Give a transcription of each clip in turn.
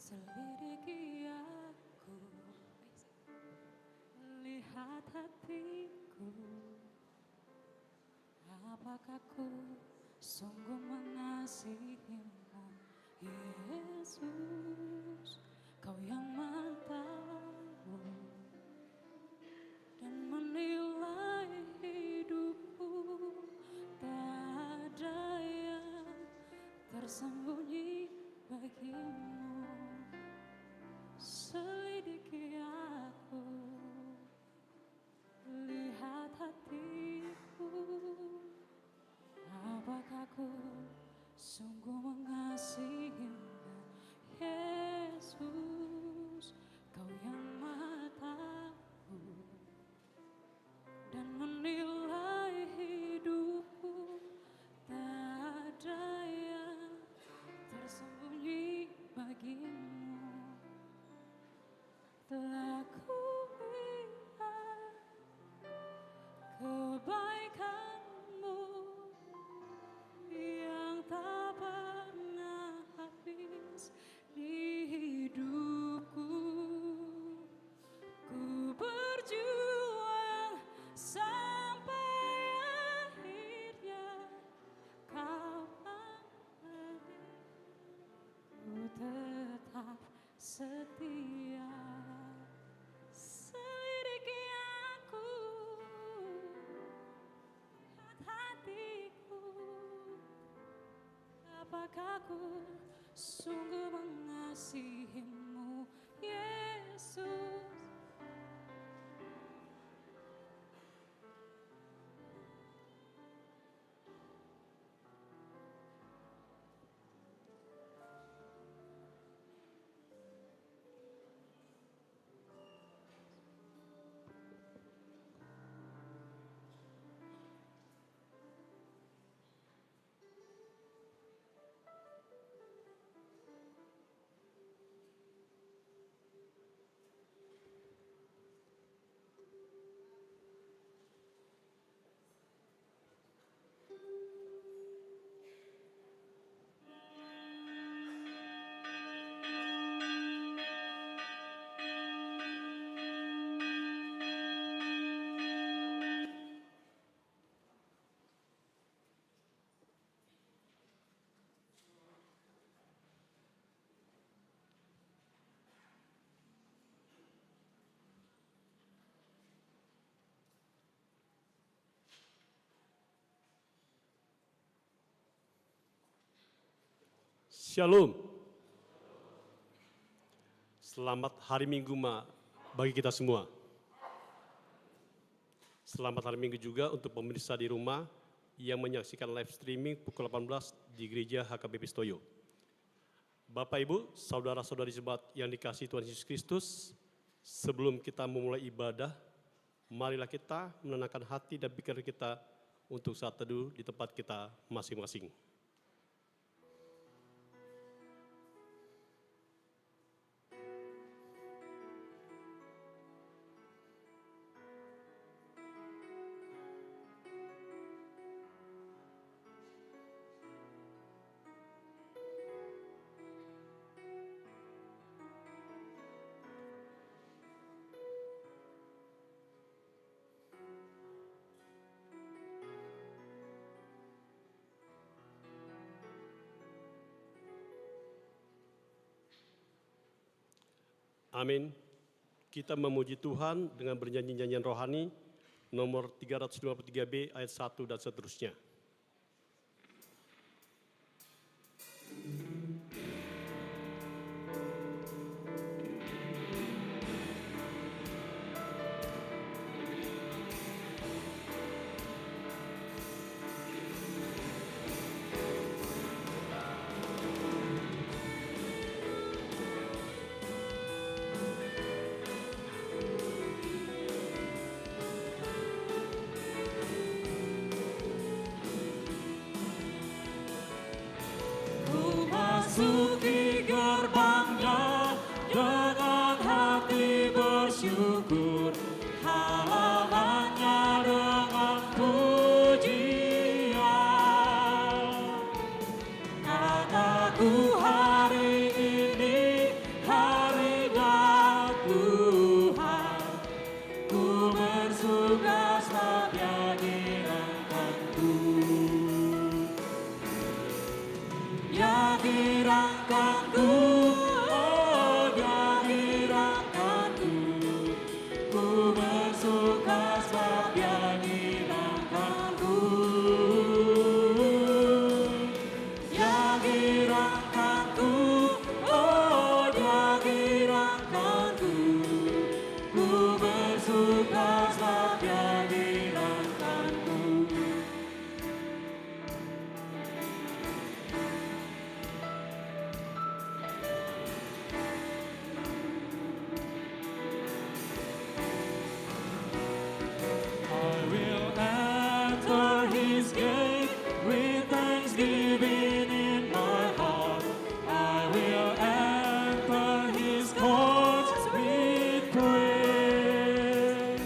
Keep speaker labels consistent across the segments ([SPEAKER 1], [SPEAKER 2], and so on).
[SPEAKER 1] Selidiki aku, lihat hatiku, apakah ku sungguh mengasihimu, Yesus, kau yang maha tahu dan menilai hidupku, tak ada yang tersembunyi bagimu. Selidiki aku, lihat hatiku, apakah ku sungguh mengasihimu, Yesus, kau yang maha tahu dan menilai hidupku, tak ada yang tersembunyi bagimu. Telah ku lihat kebaikanmu yang tak pernah habis di hidupku. Ku berjuang sampai akhirnya kau hadir. Ku tetap setia. Selidiki aku, lihat hatiku, apakah ku sungguh mengasihimu, Yesus.
[SPEAKER 2] Shalom. Selamat hari Minggu bagi kita semua. Selamat hari Minggu juga untuk pemirsa di rumah yang menyaksikan live streaming pukul 18 di Gereja HKBP Stoyo. Bapak Ibu, saudara-saudari jemaat yang dikasihi Tuhan Yesus Kristus, sebelum kita memulai ibadah, marilah kita menenangkan hati dan pikiran kita untuk saat teduh di tempat kita masing-masing. Amin. Kita memuji Tuhan dengan bernyanyi nyanyian rohani nomor 353B ayat 1 dan seterusnya.
[SPEAKER 1] Masuki gerbangnya dengan hati bersyukur, halamannya dengan pujian. Kataku hari ini gerakanku, oh dia gerakanku. Ku bersuka sebab dia gerakanku. Dia gerakanku, oh dia gerakanku. Ku bersuka sebab dia gerakanku. I will enter his gate with thanksgiving in my heart. I will enter his courts with praise.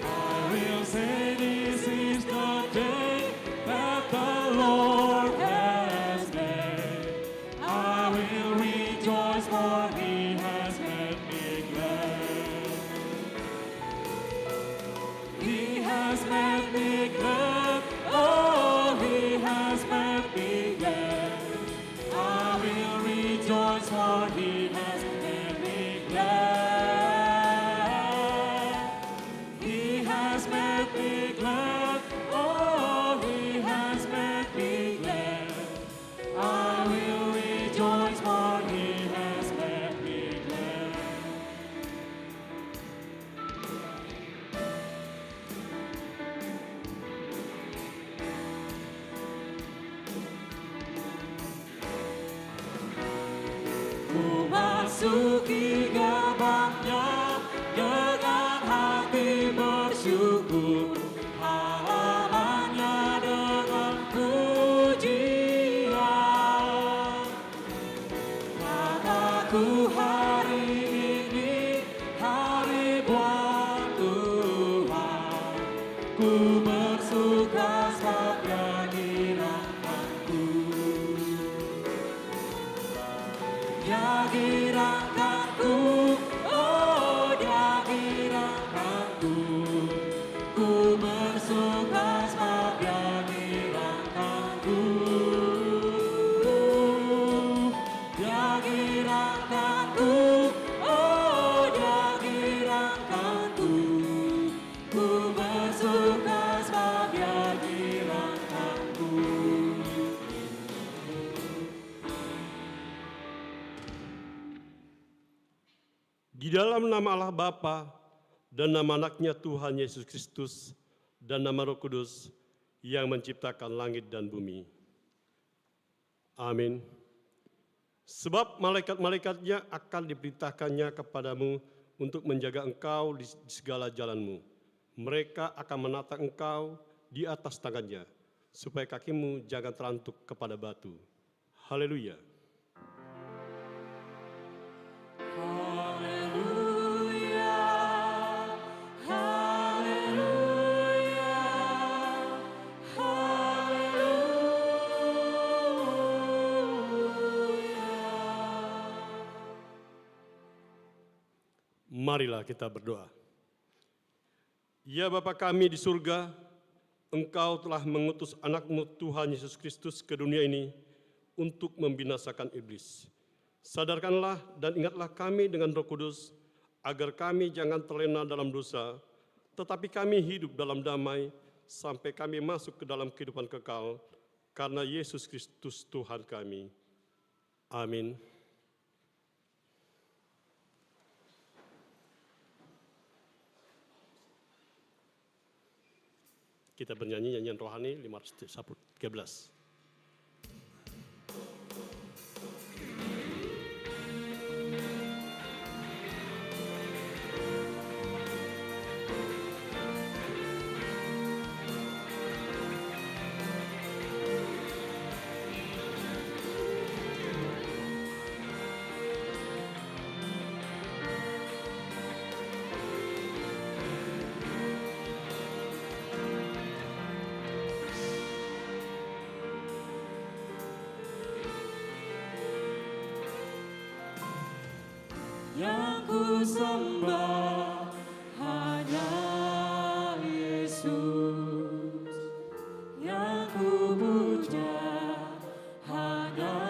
[SPEAKER 1] I will say this is the day that the Lord has made. I will rejoice for he has made me glad. He has made me glad, oh, he has made me glad. I will rejoice for he has made me glad. He has made me glad, oh, he has made me glad. I will rejoice for he has made me glad. Ku masuki gerbangnya dengan hati bersyukur, halamannya dengan pujian. Kataku hari ini hari buat Tuhan, ku bersuka sebab dia gerakanku. Dia gerakanku, oh dia gerakanku. Ku bersuka sebab dia gerakanku. Dia gerakanku, oh dia gerakanku. Ku bersuka sebab dia gerakanku.
[SPEAKER 2] Di dalam nama Allah Bapa dan nama anaknya Tuhan Yesus Kristus dan nama Roh Kudus yang menciptakan langit dan bumi. Amin. Sebab malaikat-malaikatnya akan diperintahkannya kepadamu untuk menjaga engkau di segala jalanmu. Mereka akan menata engkau di atas tangannya, supaya kakimu jangan terantuk kepada batu. Haleluya. Marilah kita berdoa. Ya Bapa kami di surga, Engkau telah mengutus anak-Mu Tuhan Yesus Kristus ke dunia ini untuk membinasakan iblis. Sadarkanlah dan ingatlah kami dengan Roh Kudus, agar kami jangan terlena dalam dosa, tetapi kami hidup dalam damai sampai kami masuk ke dalam kehidupan kekal, karena Yesus Kristus Tuhan kami. Amin. Kita bernyanyi nyanyian rohani 513.
[SPEAKER 1] Yang ku sembah hanya Yesus, yang ku puja hanya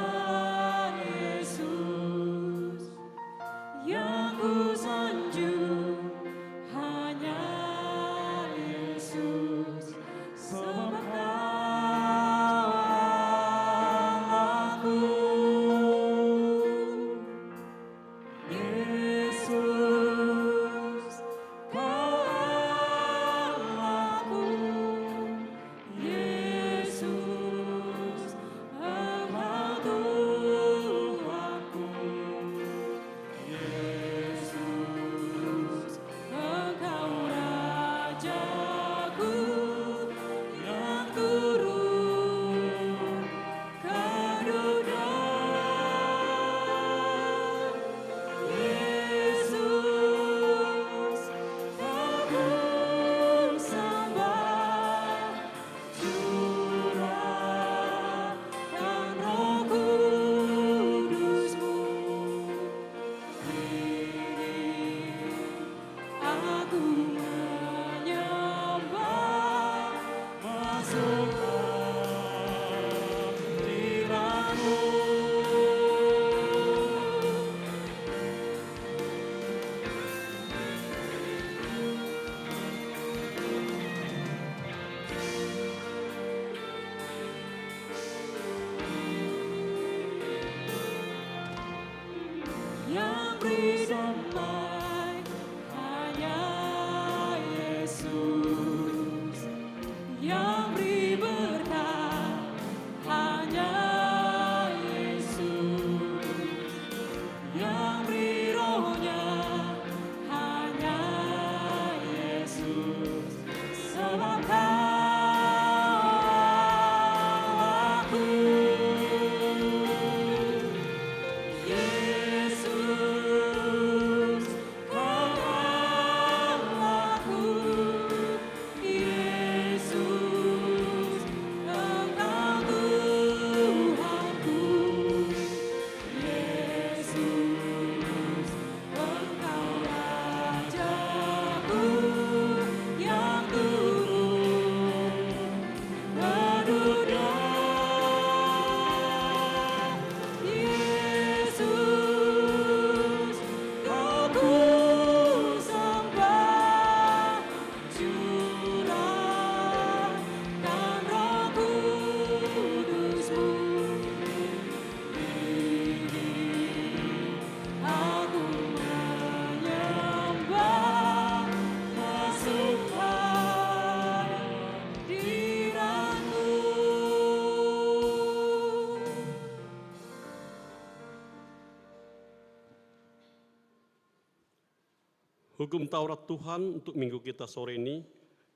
[SPEAKER 2] Hukum Taurat Tuhan untuk minggu kita sore ini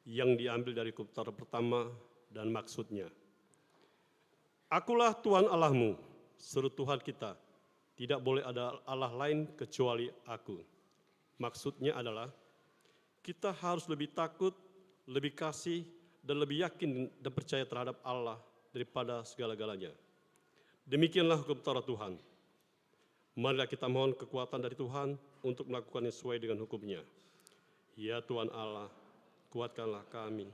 [SPEAKER 2] yang diambil dari hukum Taurat pertama dan maksudnya. Akulah Tuhan Allahmu, seru Tuhan kita. Tidak boleh ada Allah lain kecuali aku. Maksudnya adalah kita harus lebih takut, lebih kasih, dan lebih yakin dan percaya terhadap Allah daripada segala-galanya. Demikianlah hukum Taurat Tuhan. Marilah kita mohon kekuatan dari Tuhan untuk melakukannya sesuai dengan hukumnya. Ya Tuhan Allah, kuatkanlah kami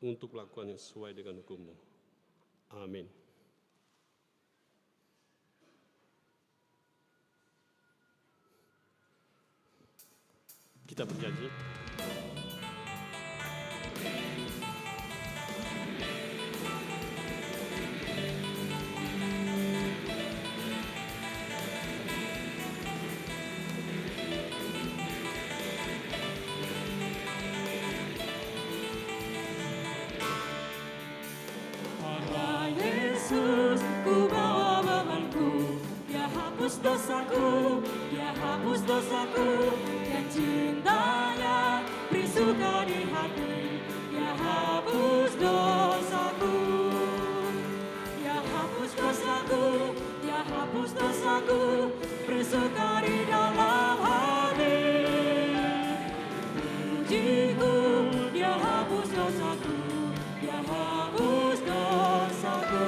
[SPEAKER 2] untuk melakukannya sesuai dengan hukum-Mu. Amin. Kita berjanji.
[SPEAKER 1] Pada Yesus ku bawa bebanku, Dia hapus dosaku, Dia hapus dosaku, dan cintanya beri suka di hati. Dia hapus dosaku, Dia hapus dosaku, Dia hapus dosaku, beri suka di dalam hati. Pujiku, Dia hapus dosaku, Dia hapus dosaku.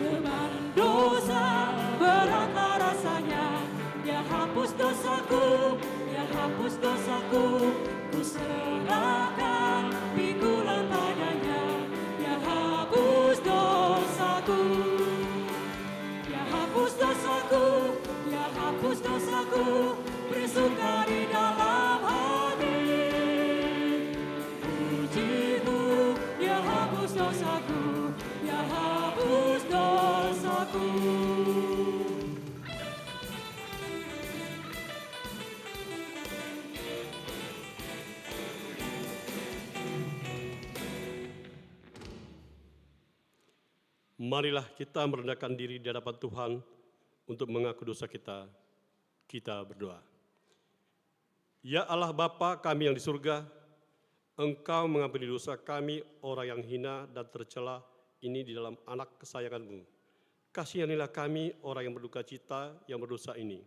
[SPEAKER 1] Beban dosa beratlah rasanya, Dia hapus dosaku, Dia hapus dosaku. Ku serahkan pikulan padanya, Dia hapus dosaku, Dia hapus dosaku, Dia hapus dosaku, beri suka di dalam hati. Pujiku, Dia hapus dosaku, Dia hapus dosaku.
[SPEAKER 2] Marilah kita merendahkan diri di hadapan Tuhan untuk mengaku dosa kita. Kita berdoa. Ya Allah Bapa kami yang di surga, Engkau mengampuni dosa kami orang yang hina dan tercela ini di dalam anak kesayangan-Mu. Kasihanilah kami orang yang berduka cita yang berdosa ini.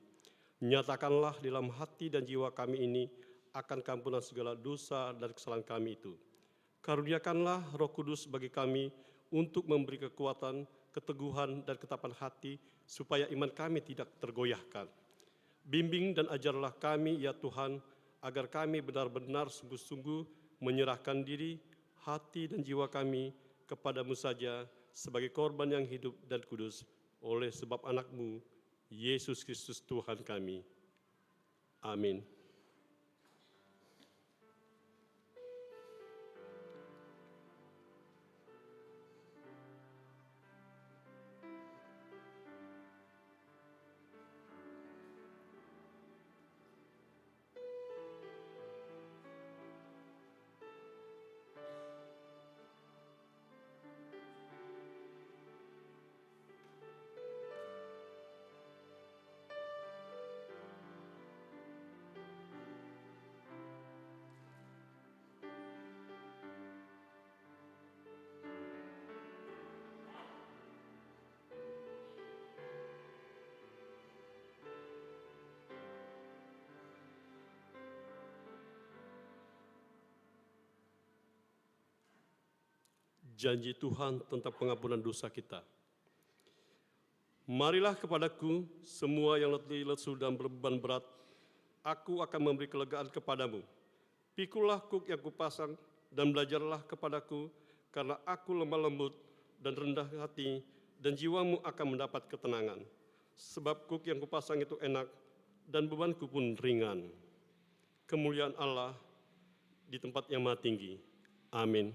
[SPEAKER 2] Nyatakanlah di dalam hati dan jiwa kami ini akan keampunan segala dosa dan kesalahan kami itu. Karuniakanlah Roh Kudus bagi kami untuk memberi kekuatan, keteguhan, dan ketapan hati, supaya iman kami tidak tergoyahkan. Bimbing dan ajarlah kami, ya Tuhan, agar kami benar-benar sungguh-sungguh menyerahkan diri, hati, dan jiwa kami kepadamu saja sebagai korban yang hidup dan kudus, oleh sebab anak-Mu, Yesus Kristus Tuhan kami. Amin. Janji Tuhan tentang pengampunan dosa kita. Marilah kepadaku semua yang letih lesu dan berbeban berat, aku akan memberi kelegaan kepadamu. Pikulah kuk yang kupasang dan belajarlah kepadaku, karena aku lemah lembut dan rendah hati, dan jiwamu akan mendapat ketenangan. Sebab kuk yang kupasang itu enak, dan bebanku pun ringan. Kemuliaan Allah di tempat yang maha tinggi. Amin.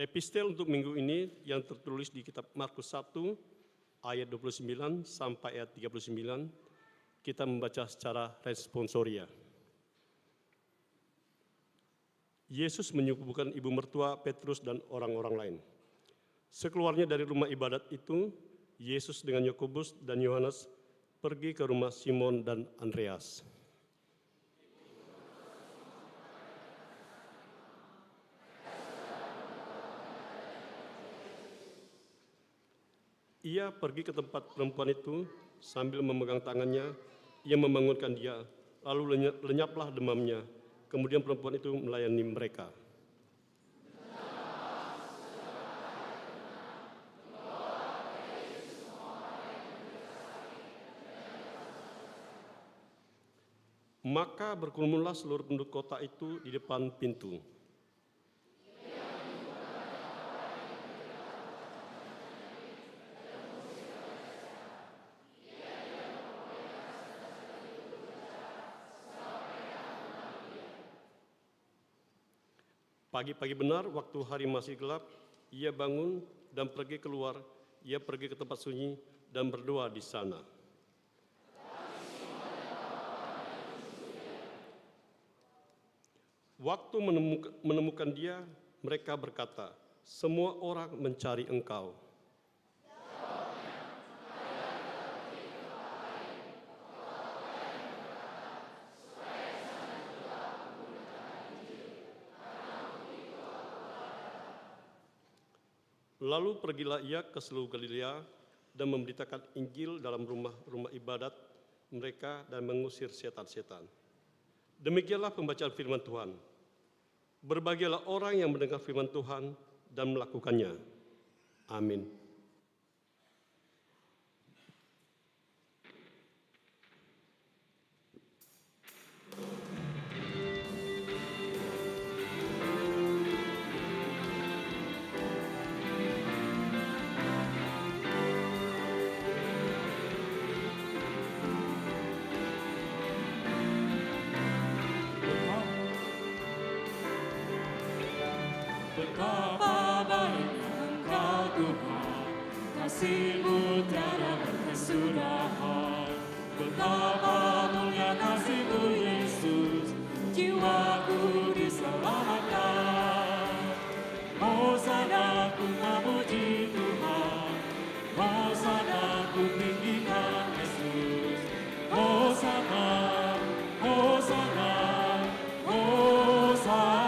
[SPEAKER 2] Epistel untuk minggu ini yang tertulis di kitab Markus 1 ayat 29 sampai ayat 39, kita membaca secara responsoria. Yesus menyuguhkan ibu mertua Petrus dan orang-orang lain. Sekeluarnya dari rumah ibadat itu, Yesus dengan Yakobus dan Yohanes pergi ke rumah Simon dan Andreas. Ia pergi ke tempat perempuan itu sambil memegang tangannya, ia membangunkan dia, lalu lenyaplah demamnya. Kemudian perempuan itu melayani mereka. Maka berkerumunlah seluruh penduduk kota itu di depan pintu. Pagi-pagi benar, waktu hari masih gelap, ia bangun dan pergi keluar. Ia pergi ke tempat sunyi dan berdoa di sana. Waktu menemukan dia, mereka berkata, "Semua orang mencari engkau." Lalu pergilah ia ke seluruh Galilea dan memberitakan Injil dalam rumah-rumah ibadat mereka dan mengusir setan-setan. Demikianlah pembacaan firman Tuhan. Berbahagialah orang yang mendengar firman Tuhan dan melakukannya. Amin.
[SPEAKER 1] Betapa baiknya Engkau Tuhan, kasih-Mu tiada berkesudahan. Betapa mulia kasih-Mu Yesus, jiwaku diselamatkan. Hosana ku memuji Tuhan, Hosana ku tinggikan Yesus. Hosana, Hosana, Hosana.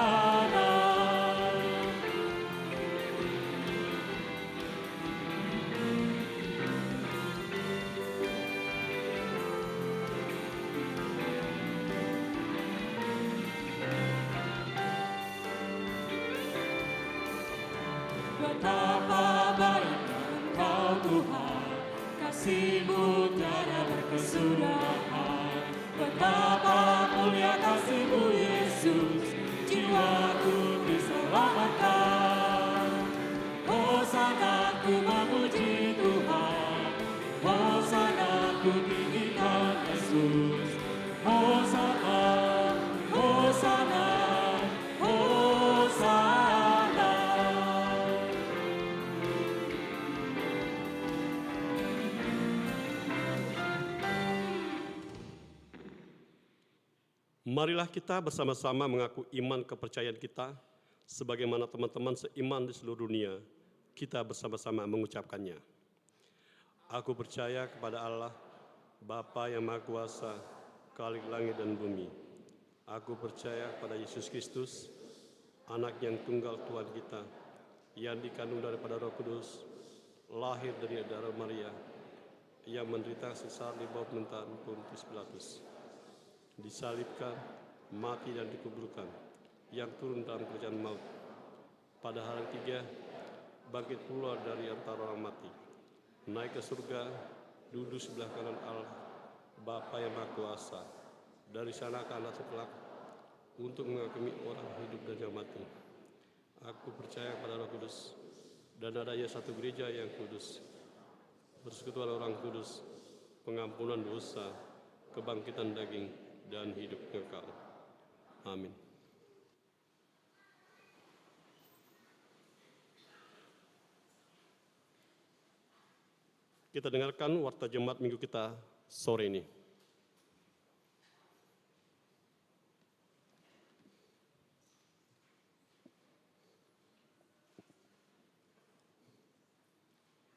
[SPEAKER 1] Betapa baiknya Engkau Tuhan, kasih-Mu tiada berkesudahan. Betapa mulia kasih-Mu Yesus, jiwaku diselamatkan. Hosana ku memuji Tuhan, Hosana ku tinggikan Yesus. Hosana, Hosana, Hosana.
[SPEAKER 2] Marilah kita bersama-sama mengaku iman kepercayaan kita, sebagaimana teman-teman seiman di seluruh dunia, kita bersama-sama mengucapkannya. Aku percaya kepada Allah, Bapa yang Maha Kuasa, Khalik langit dan bumi. Aku percaya kepada Yesus Kristus, Anak yang tunggal Tuhan kita, yang dikandung daripada Roh Kudus, lahir dari darah Maria, yang menderita sesat di bawah pemerintahan Pontius Pilatus, disalibkan, mati dan dikuburkan, yang turun dalam kerajaan maut. Pada hari ketiga, bangkit pula dari antara orang mati, naik ke surga, duduk sebelah kanan Allah, Bapa yang Maha Kuasa. Dari sana akan datang kelak untuk menghakimi orang hidup dan yang mati. Aku percaya pada Roh Kudus dan adanya satu gereja yang kudus, persekutuan orang kudus, pengampunan dosa, kebangkitan daging, dan hidup kekal. Amin. Kita dengarkan warta jemaat minggu kita sore ini.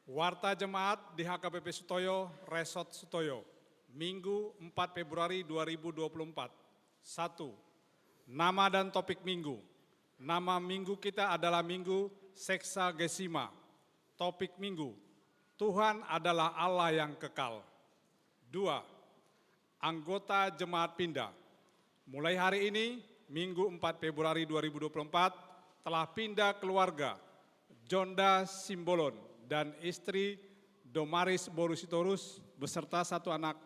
[SPEAKER 3] Warta Jemaat di HKBP Sutoyo, Resort Sutoyo, Minggu 4 Februari 2024. 1. Nama dan topik minggu. Nama minggu kita adalah Minggu Seksagesima. Topik minggu, Tuhan adalah Allah yang kekal. 2. Anggota Jemaat Pindah. Mulai hari ini, Minggu 4 Februari 2024, telah pindah keluarga Jonda Simbolon dan istri Domaris Borusitorus beserta 1 anak.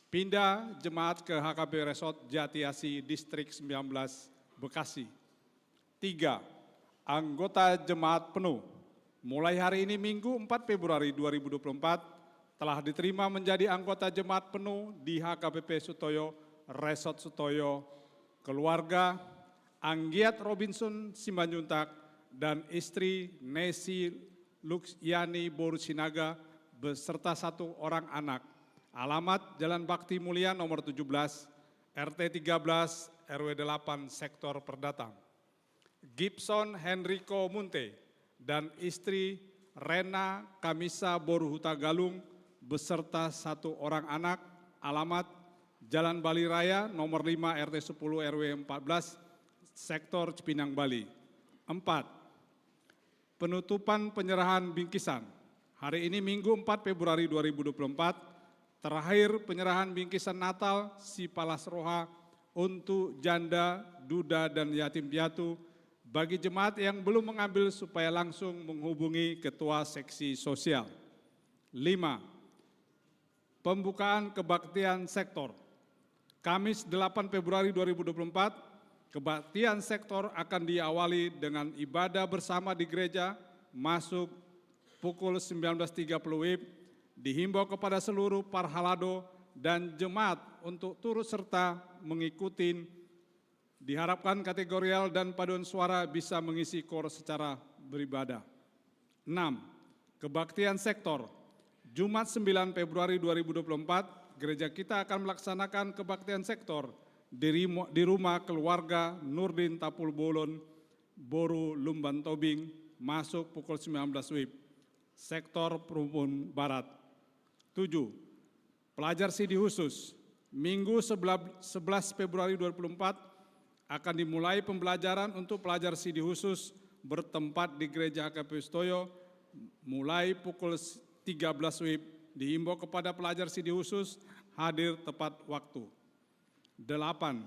[SPEAKER 3] Pindah jemaat ke HKB Resort Jatiasi Distrik 19 Bekasi. 3. Anggota jemaat penuh. Mulai hari ini Minggu 4 Februari 2024 telah diterima menjadi anggota jemaat penuh di HKBP Sutoyo, Resort Sutoyo, keluarga Anggiat Robinson Simanjuntak dan istri Nesi Luxiani Borusinaga beserta 1 orang anak. Alamat Jalan Bakti Mulia nomor 17, RT 13, RW 8, Sektor Perdatang. Gibson Henrico Munte dan istri Rena Kamisa Boruhuta Galung beserta 1 orang anak. Alamat Jalan Bali Raya nomor 5, RT 10, RW 14, Sektor Cipinang, Bali. 4. Penutupan penyerahan bingkisan. Hari ini Minggu 4 Februari 2024, terakhir penyerahan bingkisan Natal si Palas Roha untuk janda, duda, dan yatim piatu bagi jemaat yang belum mengambil supaya langsung menghubungi Ketua Seksi Sosial. 5. Pembukaan kebaktian sektor. Kamis 8 Februari 2024, kebaktian sektor akan diawali dengan ibadah bersama di gereja masuk pukul 19.30 WIB. Dihimbau kepada seluruh parhalado dan jemaat untuk turut serta mengikuti. Diharapkan kategorial dan paduan suara bisa mengisi kor secara beribadah. 6. Kebaktian sektor. Jumat 9 Februari 2024, gereja kita akan melaksanakan kebaktian sektor di rumah keluarga Nurdin Tapul Bolon, Boru Lumban Tobing, masuk pukul 19 WIB. Sektor Perumpun Barat. 7. Pelajar Sidi khusus. Minggu 11 Februari 2024 akan dimulai pembelajaran untuk pelajar Sidi khusus bertempat di Gereja HKBP Sutoyo mulai pukul 13 WIB. Dihimbau kepada pelajar Sidi khusus hadir tepat waktu. 8.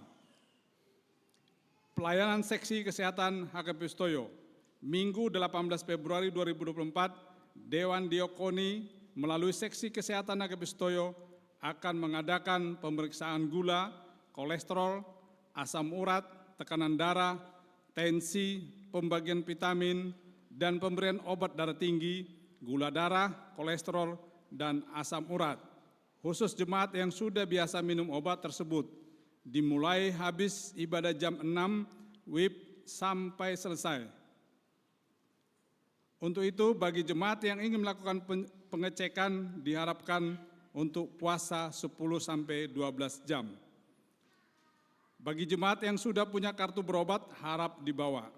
[SPEAKER 3] Pelayanan Seksi Kesehatan HKBP Sutoyo. Minggu 18 Februari 2024, Dewan Diakoni melalui Seksi Kesehatan HKBP Sutoyo akan mengadakan pemeriksaan gula, kolesterol, asam urat, tekanan darah, tensi, pembagian vitamin, dan pemberian obat darah tinggi, gula darah, kolesterol, dan asam urat. Khusus jemaat yang sudah biasa minum obat tersebut, dimulai habis ibadah jam 6 WIB sampai selesai. Untuk itu, bagi jemaat yang ingin melakukan pengecekan diharapkan untuk puasa 10-12 jam. Bagi jemaat yang sudah punya kartu berobat, harap dibawa.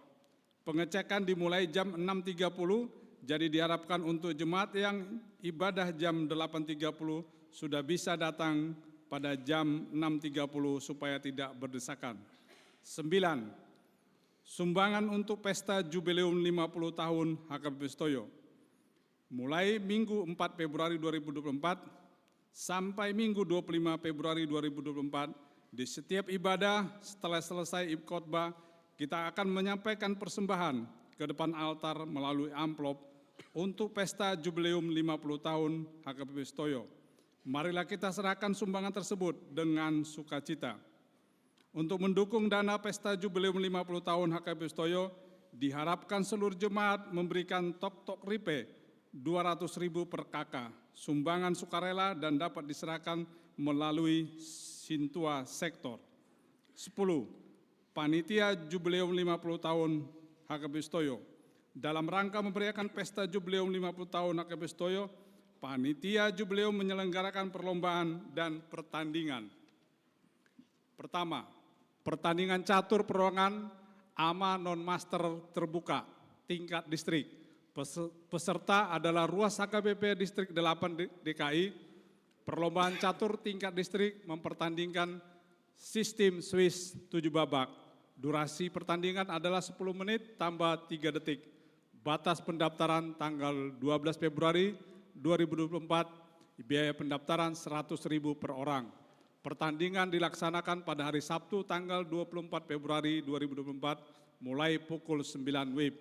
[SPEAKER 3] Pengecekan dimulai jam 6.30, jadi diharapkan untuk jemaat yang ibadah jam 8.30 sudah bisa datang pada jam 6.30 supaya tidak berdesakan. 9. Sumbangan untuk pesta jubileum 50 tahun HKBP Sutoyo. Mulai Minggu 4 Februari 2024 sampai Minggu 25 Februari 2024, di setiap ibadah setelah selesai khotbah, kita akan menyampaikan persembahan ke depan altar melalui amplop untuk pesta jubileum 50 tahun HKBP Sutoyo. Marilah kita serahkan sumbangan tersebut dengan sukacita. Untuk mendukung dana pesta jubileum 50 tahun HKBP Sutoyo, diharapkan seluruh jemaat memberikan tok-tok ripe 200.000 per kakak, sumbangan sukarela dan dapat diserahkan melalui Sintua Sektor. 10. Panitia Jubileum 50 tahun HKBP Sutoyo. Dalam rangka memeriahkan pesta Jubileum 50 tahun HKBP Sutoyo, panitia jubileum menyelenggarakan perlombaan dan pertandingan. Pertama, pertandingan catur perorangan AMA non-master terbuka tingkat distrik. Peserta adalah Ruas HKBP Distrik 8 DKI. Perlombaan catur tingkat distrik mempertandingkan sistem Swiss 7 babak. Durasi pertandingan adalah 10 menit tambah 3 detik. Batas pendaftaran tanggal 12 Februari 2024, biaya pendaftaran 100.000 per orang. Pertandingan dilaksanakan pada hari Sabtu tanggal 24 Februari 2024 mulai pukul 9 WIB.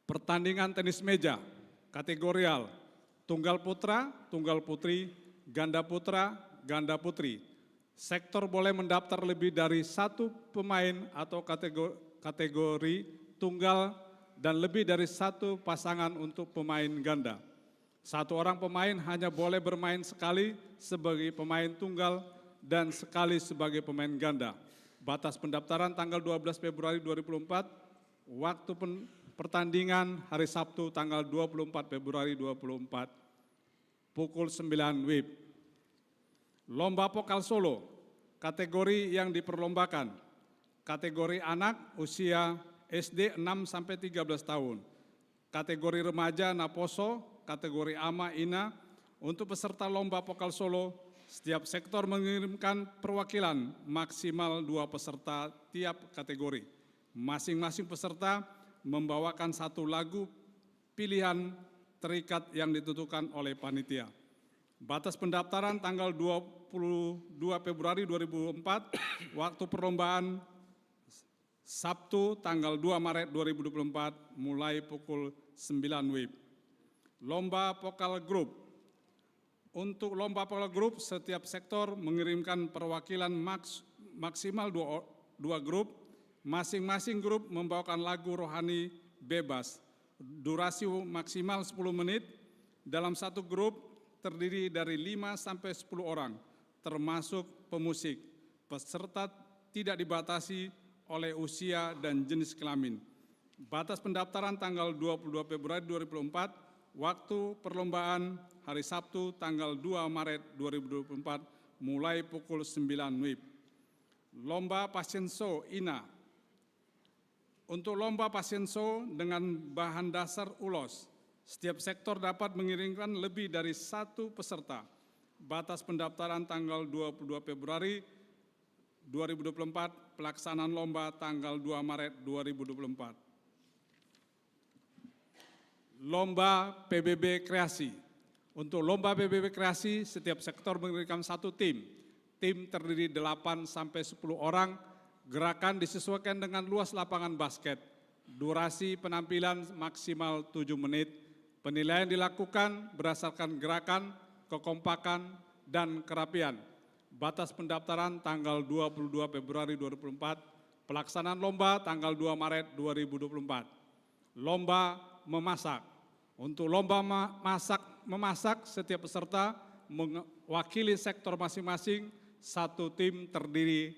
[SPEAKER 3] Pertandingan tenis meja, kategorial, tunggal putra, tunggal putri, ganda putra, ganda putri. Sektor boleh mendaftar lebih dari satu pemain atau kategori tunggal dan lebih dari satu pasangan untuk pemain ganda. Satu orang pemain hanya boleh bermain sekali sebagai pemain tunggal dan sekali sebagai pemain ganda. Batas pendaftaran tanggal 12 Februari 2024, waktu pertandingan hari Sabtu tanggal 24 Februari 2024, pukul 9 WIB. Lomba Vokal Solo, kategori yang diperlombakan, kategori anak usia SD 6-13 tahun, kategori remaja Naposo, kategori AMA INA. Untuk peserta lomba Vokal Solo, setiap sektor mengirimkan perwakilan maksimal 2 peserta tiap kategori. Masing-masing peserta membawakan satu lagu pilihan terikat yang ditentukan oleh panitia. Batas pendaftaran tanggal 22 Februari 2024, waktu perlombaan Sabtu tanggal 2 Maret 2024 mulai pukul 9 WIB. Lomba Vokal Group. Untuk lomba Vokal Group, setiap sektor mengirimkan perwakilan maksimal 2 grup. Masing-masing grup membawakan lagu rohani bebas. Durasi maksimal 10 menit. Dalam satu grup terdiri dari 5-10 orang, termasuk pemusik. Peserta tidak dibatasi oleh usia dan jenis kelamin. Batas pendaftaran tanggal 22 Februari 2024, waktu perlombaan hari Sabtu tanggal 2 Maret 2024 mulai pukul 9 WIB. Lomba Passion Show INA. Untuk lomba Passion Show dengan bahan dasar ulos, setiap sektor dapat mengirimkan lebih dari 1 peserta. Batas pendaftaran tanggal 22 Februari 2024, pelaksanaan lomba tanggal 2 Maret 2024. Lomba PBB Kreasi. Untuk lomba PBB Kreasi, setiap sektor mengirimkan 1 tim. Tim terdiri 8-10 orang, gerakan disesuaikan dengan luas lapangan basket. Durasi penampilan maksimal 7 menit. Penilaian dilakukan berdasarkan gerakan, kekompakan, dan kerapian. Batas pendaftaran tanggal 22 Februari 2024, pelaksanaan lomba tanggal 2 Maret 2024. Lomba memasak. Untuk lomba memasak, setiap peserta mewakili sektor masing-masing. 1 tim terdiri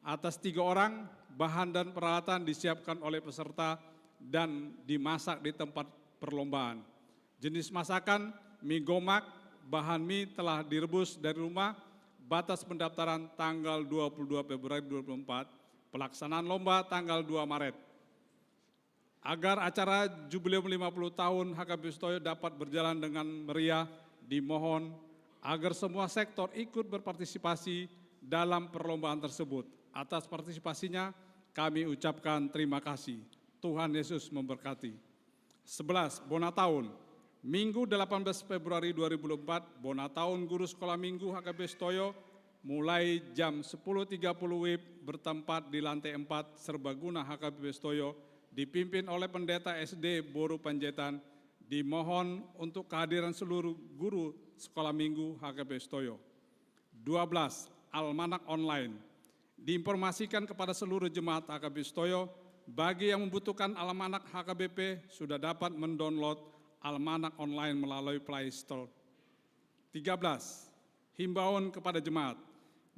[SPEAKER 3] atas 3 orang, bahan dan peralatan disiapkan oleh peserta dan dimasak di tempat perlombaan. Jenis masakan mie gomak, bahan mie telah direbus dari rumah. Batas pendaftaran tanggal 22 Februari 2024, pelaksanaan lomba tanggal 2 Maret. Agar acara Jubileum 50 tahun HKBP Sutoyo dapat berjalan dengan meriah, dimohon agar semua sektor ikut berpartisipasi dalam perlombaan tersebut. Atas partisipasinya kami ucapkan terima kasih. Tuhan Yesus memberkati. 11. Bona Tahun. Minggu 18 Februari 2024, Bona Tahun Guru Sekolah Minggu HKBP Sutoyo mulai jam 10.30 WIB bertempat di lantai 4 Serbaguna HKBP Sutoyo, dipimpin oleh Pendeta SD Boru Panjaitan. Dimohon untuk kehadiran seluruh guru Sekolah Minggu HKBP Sutoyo. 12. Almanak Online. Diinformasikan kepada seluruh jemaat HKBP Sutoyo, bagi yang membutuhkan almanak HKBP sudah dapat mendownload almanak online melalui Play Store. 13. Himbauan kepada jemaat.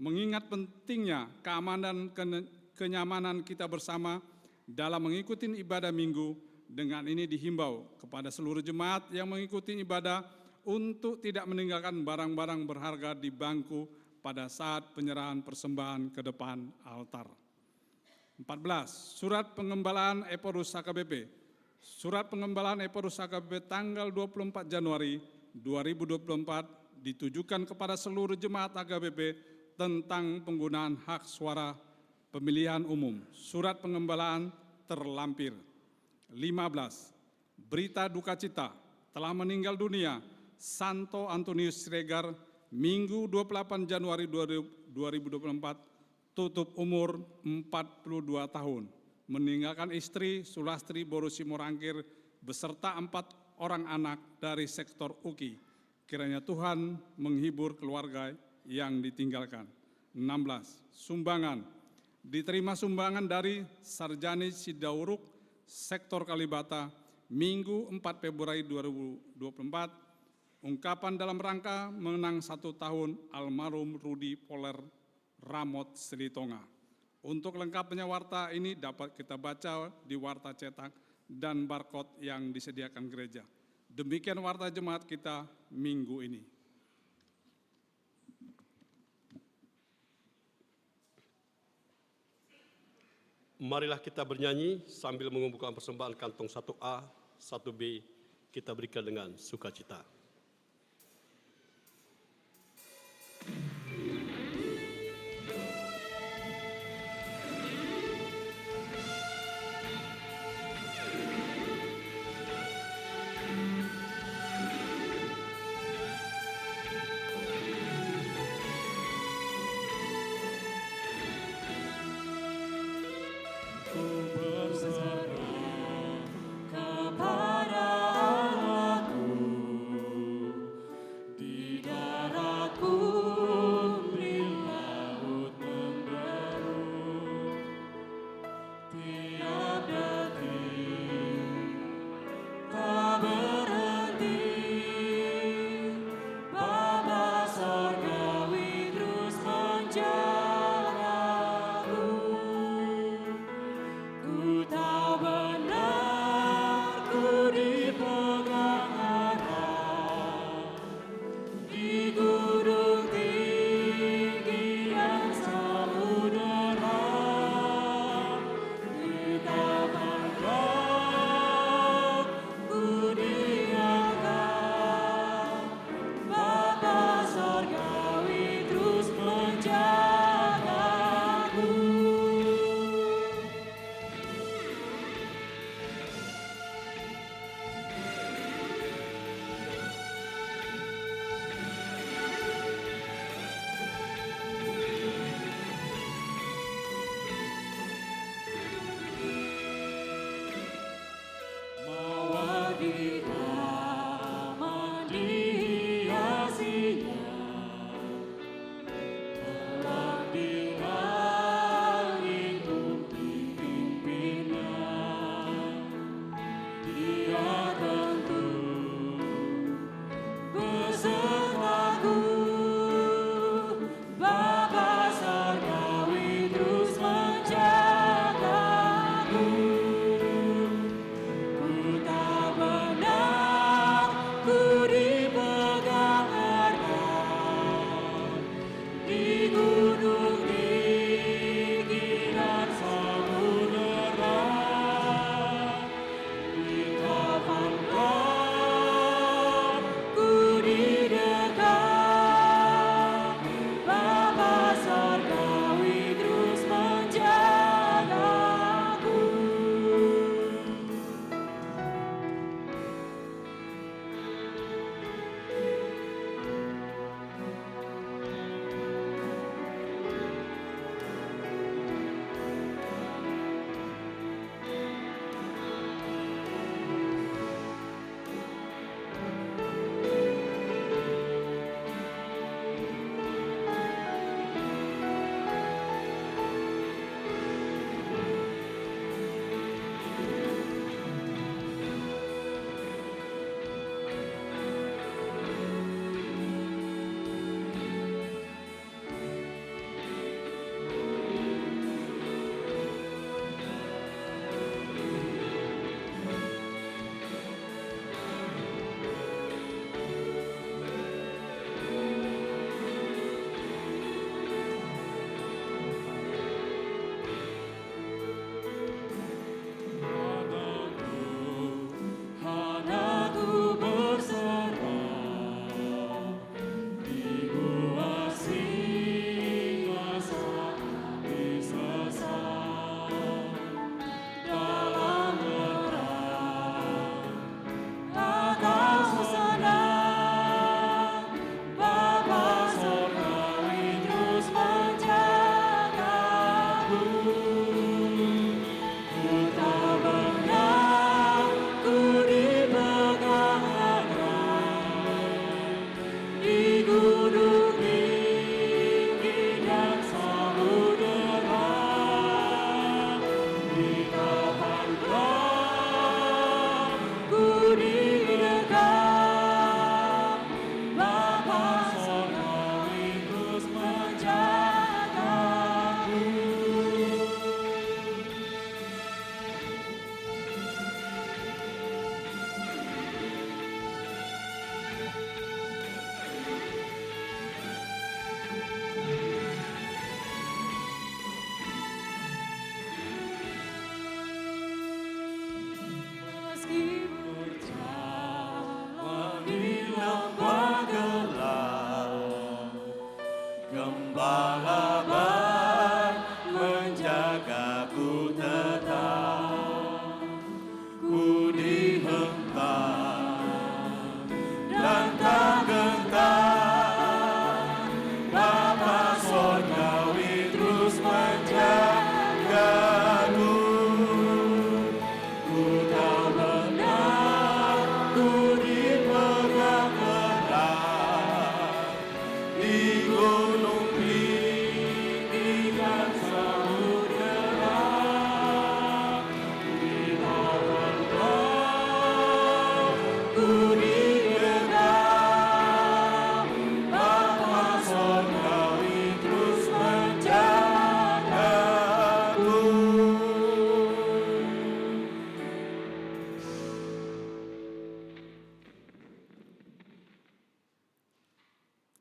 [SPEAKER 3] Mengingat pentingnya keamanan dan kenyamanan kita bersama dalam mengikuti ibadah minggu Dengan ini dihimbau kepada seluruh jemaat yang mengikuti ibadah untuk tidak meninggalkan barang-barang berharga di bangku pada saat penyerahan persembahan ke depan altar. 14. Surat Pengembalaan Eporus HKBP. Surat Pengembalaan Eporus HKBP tanggal 24 Januari 2024 ditujukan kepada seluruh jemaat HKBP tentang penggunaan hak suara pemilihan umum. Surat Pengembalaan terlampir. 15. Berita duka cita telah meninggal dunia Santo Antonius Siregar Minggu 28 Januari 2024 tutup umur 42 tahun. Meninggalkan istri Sulastri Borusi Morangkir beserta 4 orang anak dari sektor UKI. Kiranya Tuhan menghibur keluarga yang ditinggalkan. 16. Sumbangan. Diterima sumbangan dari Sarjani Sidauruk Sektor Kalibata, Minggu 4 Februari 2024, ungkapan dalam rangka mengenang 1 tahun almarhum Rudi Poler Ramot Selitonga. Untuk lengkapnya warta ini dapat kita baca di warta cetak dan barcode yang disediakan gereja. Demikian warta jemaat kita minggu ini.
[SPEAKER 2] Marilah kita bernyanyi sambil mengumpulkan persembahan kantong 1A, 1B, kita berikan dengan sukacita.
[SPEAKER 1] Kepada Allahku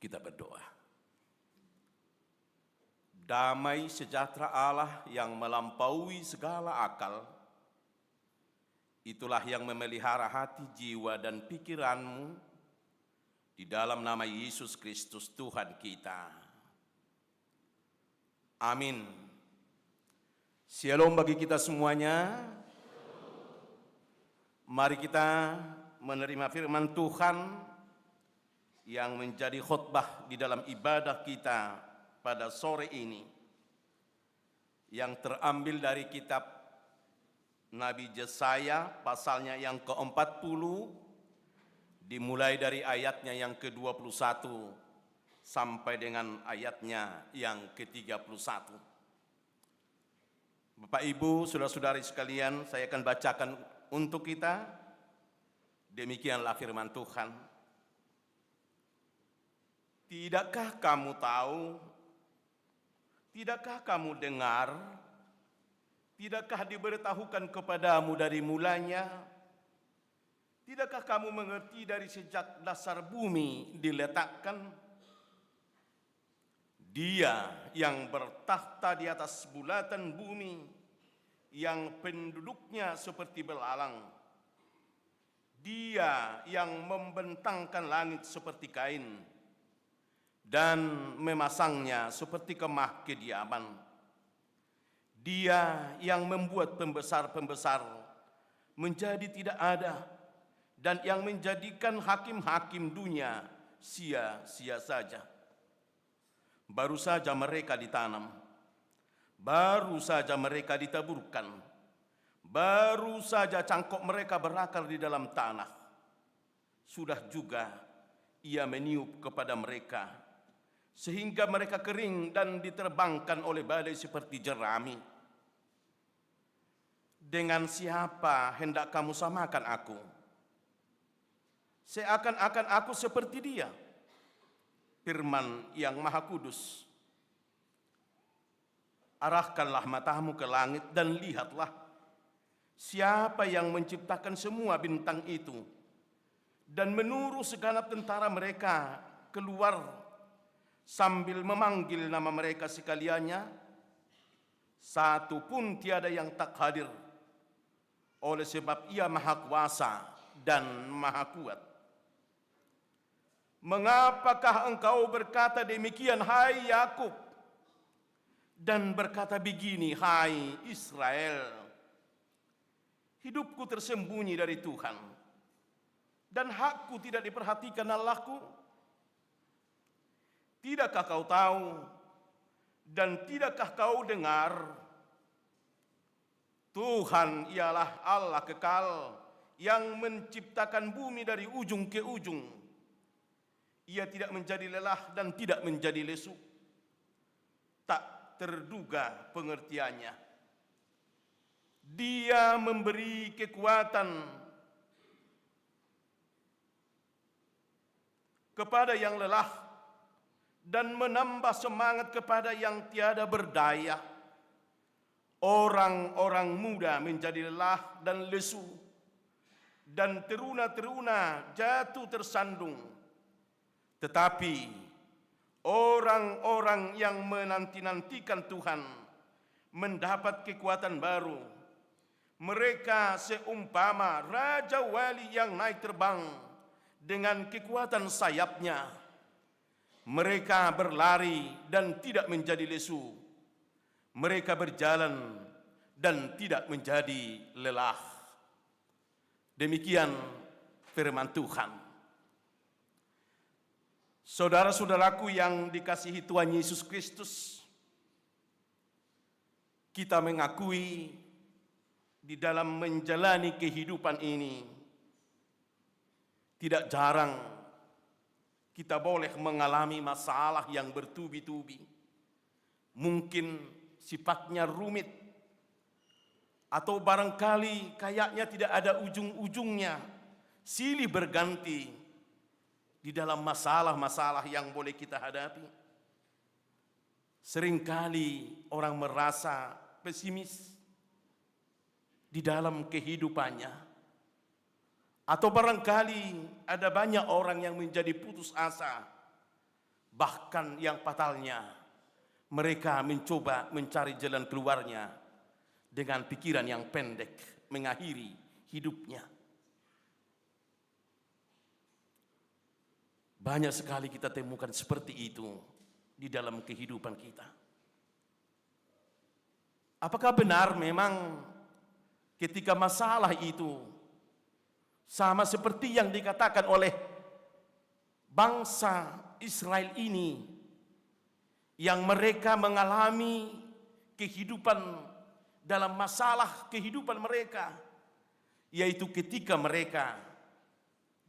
[SPEAKER 4] Kita berdoa. Damai sejahtera Allah yang melampaui segala akal, itulah yang memelihara hati, jiwa, dan pikiranmu di dalam nama Yesus Kristus Tuhan kita. Amin. Shalom bagi kita semuanya. Mari kita menerima firman Tuhan yang menjadi khotbah di dalam ibadah kita pada sore ini, yang terambil dari kitab Nabi Yesaya pasalnya yang ke-40, dimulai dari ayatnya yang ke-21 sampai dengan ayatnya yang ke-31. Bapak Ibu, saudara-saudari sekalian, saya akan bacakan untuk kita. Demikianlah firman Tuhan. Tidakkah kamu tahu? Tidakkah kamu dengar? Tidakkah diberitahukan kepadamu dari mulanya? Tidakkah kamu mengerti dari sejak dasar bumi diletakkan? Dia yang bertahta di atas bulatan bumi, yang penduduknya seperti belalang. Dia yang membentangkan langit seperti kain dan memasangnya seperti kemah kediaman. Dia yang membuat pembesar-pembesar menjadi tidak ada, dan yang menjadikan hakim-hakim dunia sia-sia saja. Baru saja mereka ditanam, baru saja mereka ditaburkan, baru saja cangkok mereka berakar di dalam tanah. Sudah juga Ia meniup kepada mereka, sehingga mereka kering dan diterbangkan oleh badai seperti jerami. Dengan siapa hendak kamu samakan aku? Seakan-akan aku seperti Dia, firman yang Maha Kudus. Arahkanlah matamu ke langit dan lihatlah, siapa yang menciptakan semua bintang itu dan menurut segenap tentara mereka keluar sambil memanggil nama mereka sekaliannya. Satu pun tiada yang tak hadir, oleh sebab Ia Maha Kuasa dan Maha Kuat. Mengapakah engkau berkata demikian, hai Yakub, dan berkata begini, hai Israel? Hidupku tersembunyi dari Tuhan, dan hakku tidak diperhatikan Allahku. Tidakkah kau tahu dan tidakkah kau dengar? Tuhan ialah Allah kekal yang menciptakan bumi dari ujung ke ujung. Ia tidak menjadi lelah dan tidak menjadi lesu. Tak terduga pengertiannya. Dia memberi kekuatan kepada yang lelah dan menambah semangat kepada yang tiada berdaya. Orang-orang muda menjadi lelah dan lesu, dan teruna-teruna jatuh tersandung. Tetapi orang-orang yang menanti-nantikan Tuhan mendapat kekuatan baru. Mereka seumpama Raja Wali yang naik terbang dengan kekuatan sayapnya. Mereka berlari dan tidak menjadi lesu. Mereka berjalan dan tidak menjadi lelah. Demikian firman Tuhan. Saudara-saudaraku yang dikasihi Tuhan Yesus Kristus, kita mengakui di dalam menjalani kehidupan ini, tidak jarang kita boleh mengalami masalah yang bertubi-tubi. Mungkin sifatnya rumit, atau barangkali kayaknya tidak ada ujung-ujungnya, silih berganti di dalam masalah-masalah yang boleh kita hadapi. Seringkali orang merasa pesimis di dalam kehidupannya. Atau barangkali ada banyak orang yang menjadi putus asa Bahkan yang fatalnya, mereka mencoba mencari jalan keluarnya dengan pikiran yang pendek, mengakhiri hidupnya. Banyak sekali kita temukan seperti itu di dalam kehidupan kita. Apakah benar memang ketika masalah itu sama seperti yang dikatakan oleh bangsa Israel ini, yang mereka mengalami kehidupan dalam masalah kehidupan mereka, yaitu ketika mereka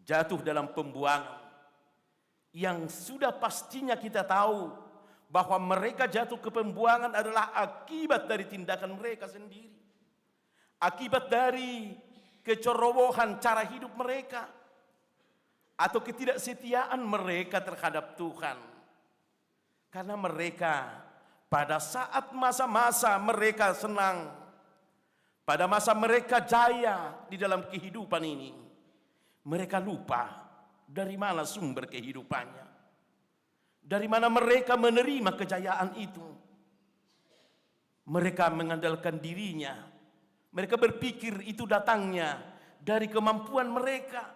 [SPEAKER 4] jatuh dalam pembuangan, yang sudah pastinya kita tahu bahwa mereka jatuh ke pembuangan adalah akibat dari tindakan mereka sendiri, akibat dari kecerobohan cara hidup mereka, atau ketidaksetiaan mereka terhadap Tuhan. Karena mereka pada saat masa-masa mereka senang, pada masa mereka jaya di dalam kehidupan ini, mereka lupa dari mana sumber kehidupannya, dari mana mereka menerima kejayaan itu. Mereka mengandalkan dirinya, mereka berpikir itu datangnya dari kemampuan mereka,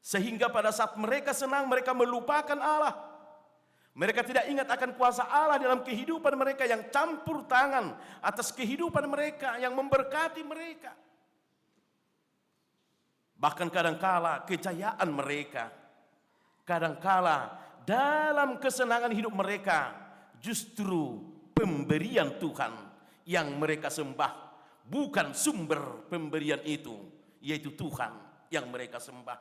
[SPEAKER 4] sehingga pada saat mereka senang, mereka melupakan Allah. Mereka tidak ingat akan kuasa Allah dalam kehidupan mereka yang campur tangan atas kehidupan mereka, yang memberkati mereka. Bahkan kadangkala kejayaan mereka, kadangkala dalam kesenangan hidup mereka, justru pemberian Tuhan yang mereka sembah, bukan sumber pemberian itu, yaitu Tuhan yang mereka sembah.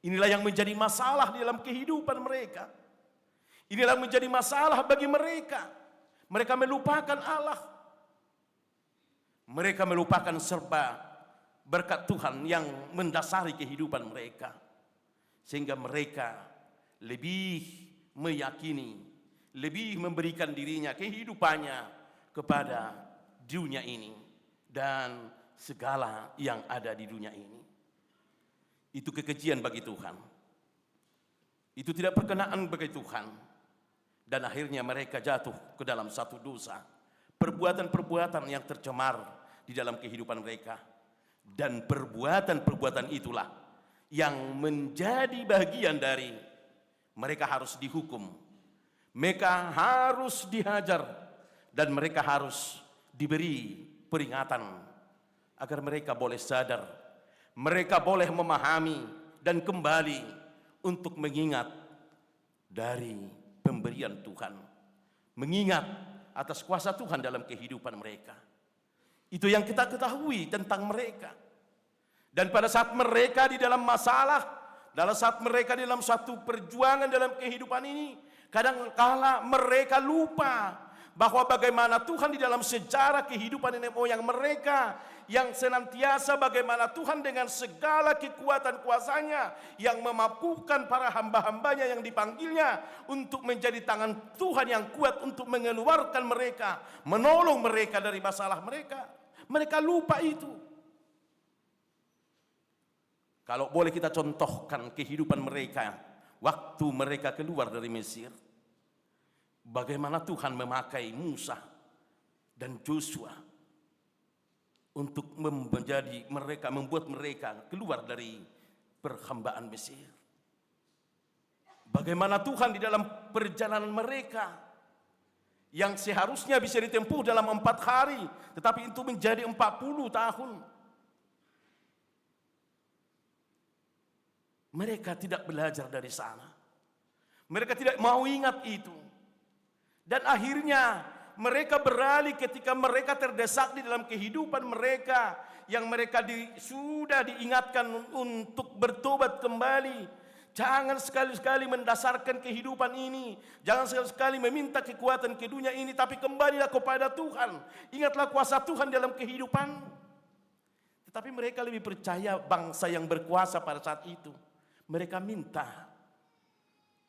[SPEAKER 4] Inilah yang menjadi masalah di dalam kehidupan mereka. Inilah yang menjadi masalah bagi mereka. Mereka melupakan Allah. Mereka melupakan serba berkat Tuhan yang mendasari kehidupan mereka. Sehingga mereka lebih meyakini, lebih memberikan dirinya, kehidupannya kepada dunia ini dan segala yang ada di dunia ini. Itu kekejian bagi Tuhan. Itu tidak berkenaan bagi Tuhan. Dan akhirnya mereka jatuh ke dalam satu dosa. Perbuatan-perbuatan yang tercemar di dalam kehidupan mereka. Dan perbuatan-perbuatan itulah yang menjadi bagian dari mereka harus dihukum. Mereka harus dihajar. Dan mereka harus diberi peringatan agar mereka boleh sadar, mereka boleh memahami dan kembali untuk mengingat dari pemberian Tuhan, mengingat atas kuasa Tuhan dalam kehidupan mereka. Itu yang kita ketahui tentang mereka. Dan pada saat mereka di dalam masalah, dalam saat mereka di dalam suatu perjuangan dalam kehidupan ini, kadang-kala mereka lupa bahwa bagaimana Tuhan di dalam sejarah kehidupan nenek moyang mereka, yang senantiasa bagaimana Tuhan dengan segala kekuatan kuasanya yang memampukan para hamba-hambanya yang dipanggilnya untuk menjadi tangan Tuhan yang kuat untuk mengeluarkan mereka, menolong mereka dari masalah mereka. Mereka lupa itu. Kalau boleh kita contohkan kehidupan mereka waktu mereka keluar dari Mesir, bagaimana Tuhan memakai Musa dan Joshua untuk membuat mereka keluar dari perhambaan Mesir. Bagaimana Tuhan di dalam perjalanan mereka yang seharusnya bisa ditempuh dalam 4 hari, tetapi itu menjadi 40 tahun. Mereka tidak belajar dari sana. Mereka tidak mau ingat itu. Dan akhirnya mereka beralih ketika mereka terdesak di dalam kehidupan mereka, yang mereka sudah diingatkan untuk bertobat kembali. Jangan sekali-sekali mendasarkan kehidupan ini, jangan sekali-sekali meminta kekuatan ke dunia ini, tapi kembalilah kepada Tuhan. Ingatlah kuasa Tuhan dalam kehidupan. Tetapi mereka lebih percaya bangsa yang berkuasa pada saat itu. Mereka minta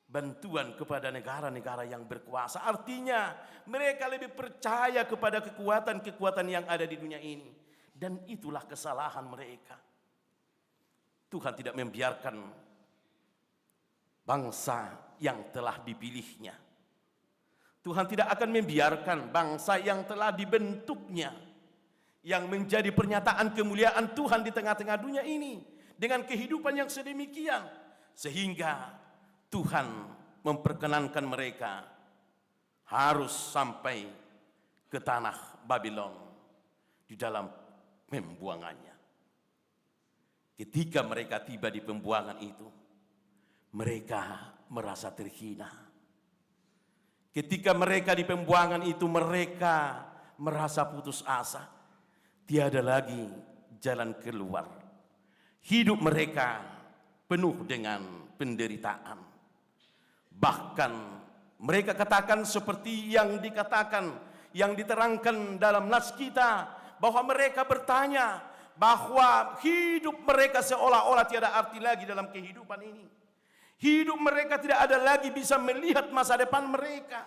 [SPEAKER 4] bantuan kepada negara-negara yang berkuasa. Artinya mereka lebih percaya kepada kekuatan-kekuatan yang ada di dunia ini. Dan itulah kesalahan mereka. Tuhan tidak membiarkan bangsa yang telah dipilihnya. Tuhan tidak akan membiarkan bangsa yang telah dibentuknya, yang menjadi pernyataan kemuliaan Tuhan di tengah-tengah dunia ini, dengan kehidupan yang sedemikian, sehingga Tuhan memperkenankan mereka harus sampai ke tanah Babylon di dalam pembuangannya. Ketika mereka tiba di pembuangan itu, mereka merasa terhina. Ketika mereka di pembuangan itu, mereka merasa putus asa. Tiada lagi jalan keluar. Hidup mereka penuh dengan penderitaan. Bahkan mereka katakan seperti yang dikatakan, yang diterangkan dalam nas kita, bahwa mereka bertanya bahwa hidup mereka seolah-olah tiada arti lagi dalam kehidupan ini. Hidup mereka tidak ada lagi bisa melihat masa depan mereka.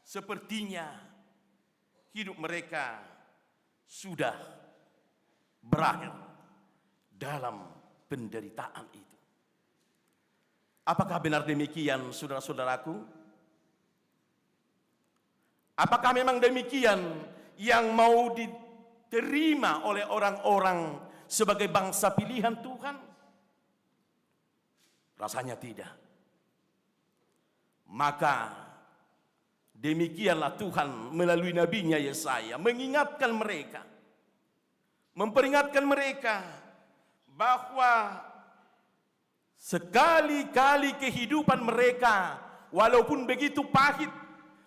[SPEAKER 4] Sepertinya hidup mereka sudah berakhir dalam penderitaan itu. Apakah benar demikian, saudara-saudaraku? Apakah memang demikian yang mau diterima oleh orang-orang sebagai bangsa pilihan Tuhan? Rasanya tidak. Maka demikianlah Tuhan melalui nabinya Yesaya mengingatkan mereka, memperingatkan mereka bahwa sekali-kali kehidupan mereka walaupun begitu pahit,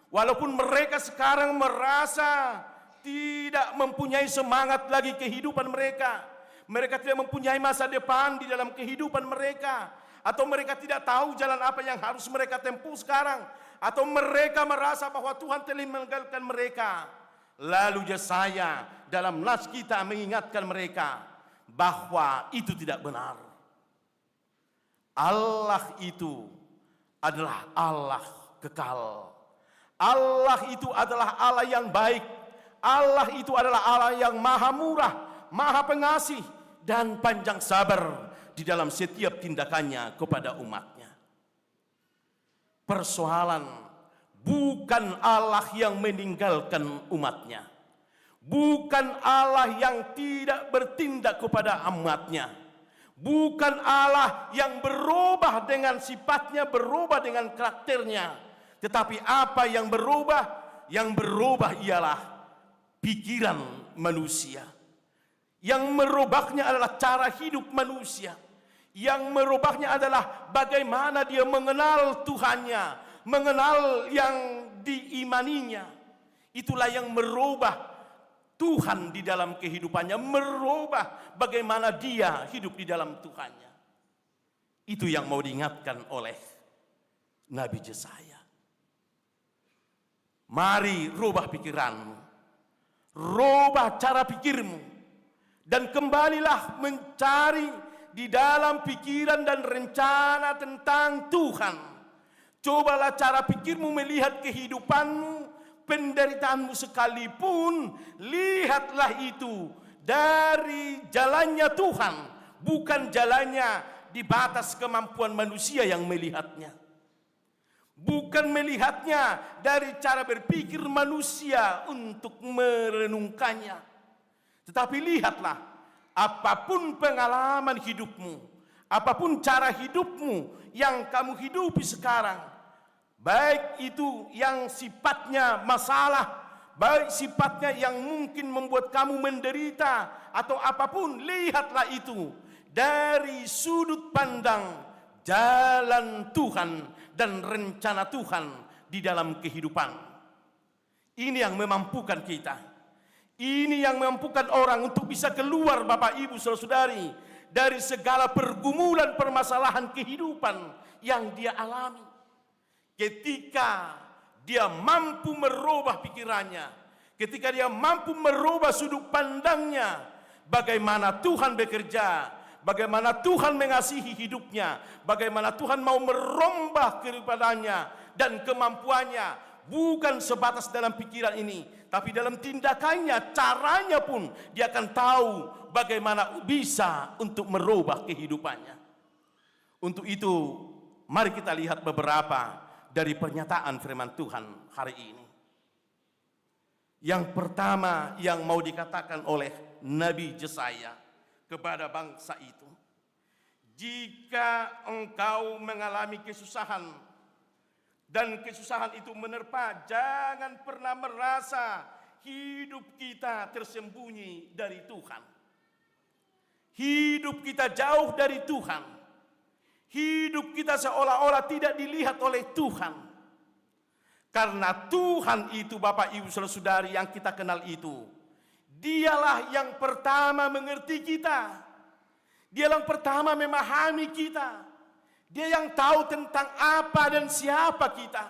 [SPEAKER 4] walaupun mereka sekarang merasa tidak mempunyai semangat lagi kehidupan mereka, mereka tidak mempunyai masa depan di dalam kehidupan mereka, atau mereka tidak tahu jalan apa yang harus mereka tempuh sekarang, atau mereka merasa bahwa Tuhan telah meninggalkan mereka. Lalu Yesaya dalam nas kita mengingatkan mereka bahwa itu tidak benar. Allah itu adalah Allah kekal. Allah itu adalah Allah yang baik. Allah itu adalah Allah yang maha murah, maha pengasih, dan panjang sabar di dalam setiap tindakannya kepada umatnya. Persoalan bukan Allah yang meninggalkan umatnya, bukan Allah yang tidak bertindak kepada umatnya, bukan Allah yang berubah dengan sifatnya, berubah dengan karakternya, tetapi apa yang berubah? Yang berubah ialah pikiran manusia. Yang merubahnya adalah cara hidup manusia. Yang merubahnya adalah bagaimana dia mengenal Tuhannya, mengenal yang diimaninya. Itulah yang merubah Tuhan di dalam kehidupannya, merubah bagaimana dia hidup di dalam Tuhannya. Itu yang mau diingatkan oleh Nabi Yesaya. Mari rubah pikiranmu, rubah cara pikirmu, dan kembalilah mencari di dalam pikiran dan rencana tentang Tuhan. Cobalah cara pikirmu melihat kehidupanmu, penderitaanmu sekalipun, lihatlah itu dari jalannya Tuhan, bukan jalannya di batas kemampuan manusia yang melihatnya. Bukan melihatnya dari cara berpikir manusia untuk merenungkannya. Tetapi lihatlah, apapun pengalaman hidupmu, apapun cara hidupmu yang kamu hidupi sekarang, baik itu yang sifatnya masalah, baik sifatnya yang mungkin membuat kamu menderita, atau apapun, lihatlah itu dari sudut pandang jalan Tuhan dan rencana Tuhan di dalam kehidupan. Ini yang memampukan kita. Ini yang memampukan orang untuk bisa keluar, Bapak Ibu Saudara-saudari, dari segala pergumulan permasalahan kehidupan yang dia alami. Ketika dia mampu merubah pikirannya, ketika dia mampu merubah sudut pandangnya, bagaimana Tuhan bekerja, bagaimana Tuhan mengasihi hidupnya, bagaimana Tuhan mau merombak kepadanya dan kemampuannya, bukan sebatas dalam pikiran ini, tapi dalam tindakannya, caranya pun dia akan tahu bagaimana bisa untuk merubah kehidupannya. Untuk itu mari kita lihat beberapa dari pernyataan firman Tuhan hari ini. Yang pertama yang mau dikatakan oleh Nabi Yesaya kepada bangsa itu, jika engkau mengalami kesusahan dan kesusahan itu menerpa, jangan pernah merasa hidup kita tersembunyi dari Tuhan. Hidup kita jauh dari Tuhan. Hidup kita seolah-olah tidak dilihat oleh Tuhan. Karena Tuhan itu, Bapak Ibu Saudara-saudari yang kita kenal itu, Dialah yang pertama mengerti kita. Dia yang pertama memahami kita. Dia yang tahu tentang apa dan siapa kita.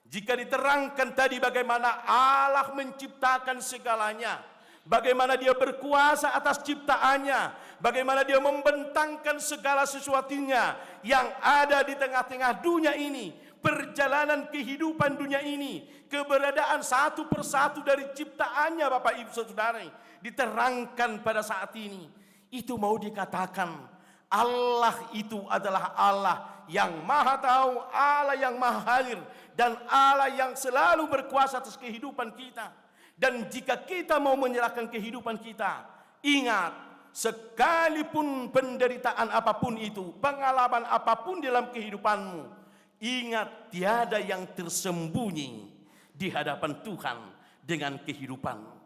[SPEAKER 4] Jika diterangkan tadi bagaimana Allah menciptakan segalanya, bagaimana Dia berkuasa atas ciptaannya, bagaimana Dia membentangkan segala sesuatunya yang ada di tengah-tengah dunia ini, perjalanan kehidupan dunia ini, keberadaan satu persatu dari ciptaannya, Bapak Ibu Saudara, diterangkan pada saat ini. Itu mau dikatakan Allah itu adalah Allah yang maha tahu, Allah yang maha hadir, dan Allah yang selalu berkuasa atas kehidupan kita. Dan jika kita mau menyerahkan kehidupan kita, ingat, sekalipun penderitaan apapun itu, pengalaman apapun dalam kehidupanmu, ingat, tiada yang tersembunyi di hadapan Tuhan dengan kehidupanmu.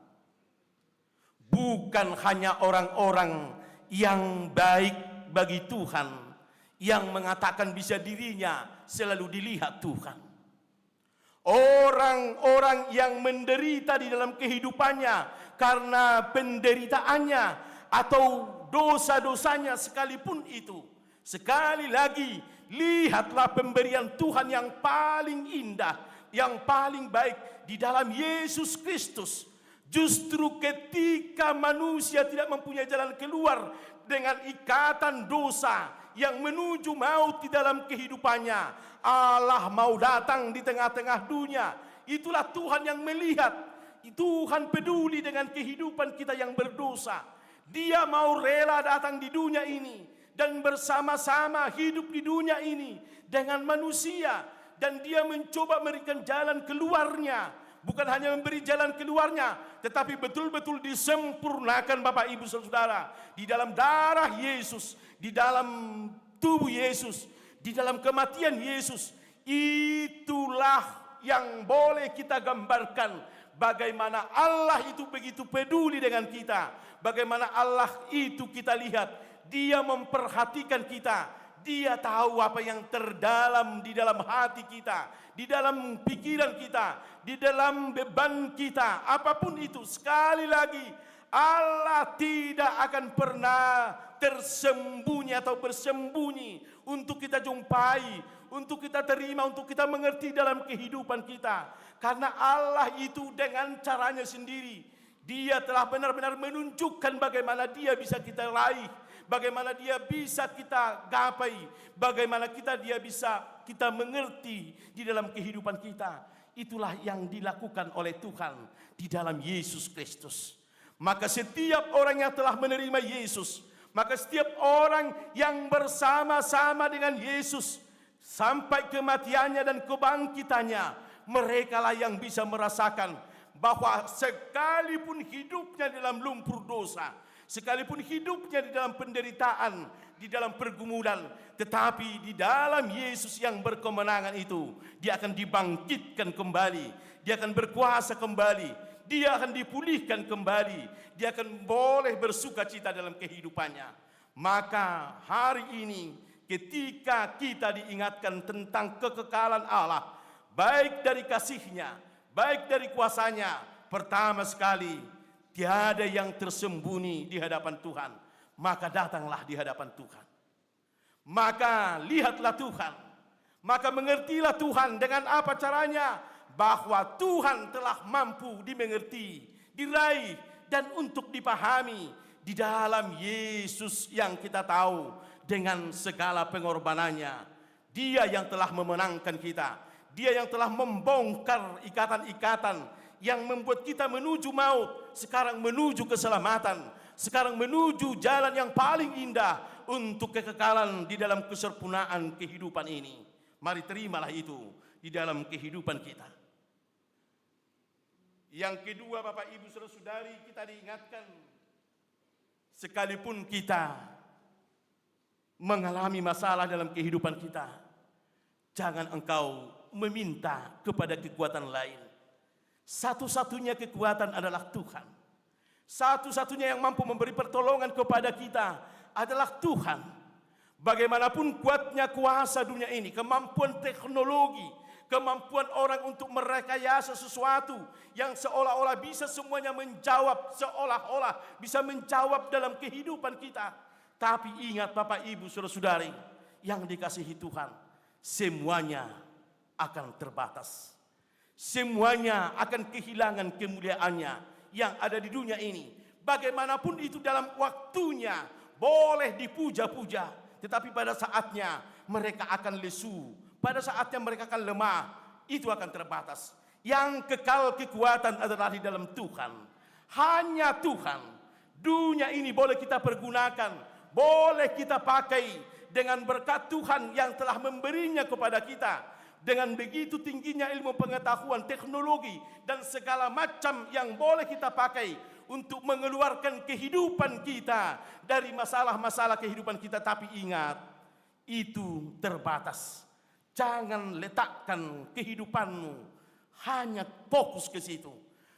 [SPEAKER 4] Bukan hanya orang-orang yang baik bagi Tuhan yang mengatakan bisa dirinya selalu dilihat Tuhan. Orang-orang yang menderita di dalam kehidupannya karena penderitaannya atau dosa-dosanya sekalipun itu, sekali lagi lihatlah pemberian Tuhan yang paling indah, yang paling baik di dalam Yesus Kristus. Justru ketika manusia tidak mempunyai jalan keluar dengan ikatan dosa yang menuju maut di dalam kehidupannya, Allah mau datang di tengah-tengah dunia. Itulah Tuhan yang melihat. Tuhan peduli dengan kehidupan kita yang berdosa. Dia mau rela datang di dunia ini dan bersama-sama hidup di dunia ini dengan manusia. Dan Dia mencoba memberikan jalan keluarnya. Bukan hanya memberi jalan keluarnya, tetapi betul-betul disempurnakan, Bapak Ibu Saudara, di dalam darah Yesus, di dalam tubuh Yesus, di dalam kematian Yesus. Itulah yang boleh kita gambarkan bagaimana Allah itu begitu peduli dengan kita. Bagaimana Allah itu kita lihat, Dia memperhatikan kita. Dia tahu apa yang terdalam di dalam hati kita, di dalam pikiran kita, di dalam beban kita, apapun itu. Sekali lagi, Allah tidak akan pernah tersembunyi atau bersembunyi untuk kita jumpai, untuk kita terima, untuk kita mengerti dalam kehidupan kita. Karena Allah itu dengan caranya sendiri, Dia telah benar-benar menunjukkan bagaimana Dia bisa kita raih, bagaimana Dia bisa kita gapai, bagaimana Dia bisa kita mengerti di dalam kehidupan kita. Itulah yang dilakukan oleh Tuhan di dalam Yesus Kristus. Maka setiap orang yang telah menerima Yesus, maka setiap orang yang bersama-sama dengan Yesus sampai kematiannya dan kebangkitannya, merekalah yang bisa merasakan bahwa sekalipun hidupnya dalam lumpur dosa, sekalipun hidupnya di dalam penderitaan, di dalam pergumulan, tetapi di dalam Yesus yang berkemenangan itu, Dia akan dibangkitkan kembali, Dia akan berkuasa kembali, Dia akan dipulihkan kembali, Dia akan boleh bersuka cita dalam kehidupannya. Maka hari ini ketika kita diingatkan tentang kekekalan Allah, baik dari kasih-Nya, baik dari kuasa-Nya, pertama sekali, tiada yang tersembunyi di hadapan Tuhan. Maka datanglah di hadapan Tuhan. Maka lihatlah Tuhan. Maka mengertilah Tuhan dengan apa caranya. Bahwa Tuhan telah mampu dimengerti, diraih, dan untuk dipahami di dalam Yesus yang kita tahu dengan segala pengorbanannya. Dia yang telah memenangkan kita. Dia yang telah membongkar ikatan-ikatan yang membuat kita menuju maut, sekarang menuju keselamatan, sekarang menuju jalan yang paling indah untuk kekekalan di dalam kesempurnaan kehidupan ini. Mari terimalah itu di dalam kehidupan kita. Yang kedua, Bapak Ibu Saudara-saudari, kita diingatkan sekalipun kita mengalami masalah dalam kehidupan kita, jangan engkau meminta kepada kekuatan lain. Satu-satunya kekuatan adalah Tuhan. Satu-satunya yang mampu memberi pertolongan kepada kita adalah Tuhan. Bagaimanapun kuatnya kuasa dunia ini, kemampuan teknologi, kemampuan orang untuk merekayasa sesuatu yang seolah-olah bisa semuanya menjawab, seolah-olah bisa menjawab dalam kehidupan kita. Tapi ingat Bapak Ibu Saudara-saudari yang dikasihi Tuhan, semuanya akan terbatas. Semuanya akan kehilangan kemuliaannya yang ada di dunia ini. Bagaimanapun itu dalam waktunya boleh dipuja-puja, tetapi pada saatnya mereka akan lesu. Pada saatnya mereka akan lemah, itu akan terbatas. Yang kekal kekuatan adalah di dalam Tuhan. Hanya Tuhan. Dunia ini boleh kita pergunakan, boleh kita pakai dengan berkat Tuhan yang telah memberinya kepada kita. Dengan begitu tingginya ilmu pengetahuan, teknologi, dan segala macam yang boleh kita pakai untuk mengeluarkan kehidupan kita dari masalah-masalah kehidupan kita. Tapi ingat, itu terbatas. Jangan letakkan kehidupanmu hanya fokus ke situ.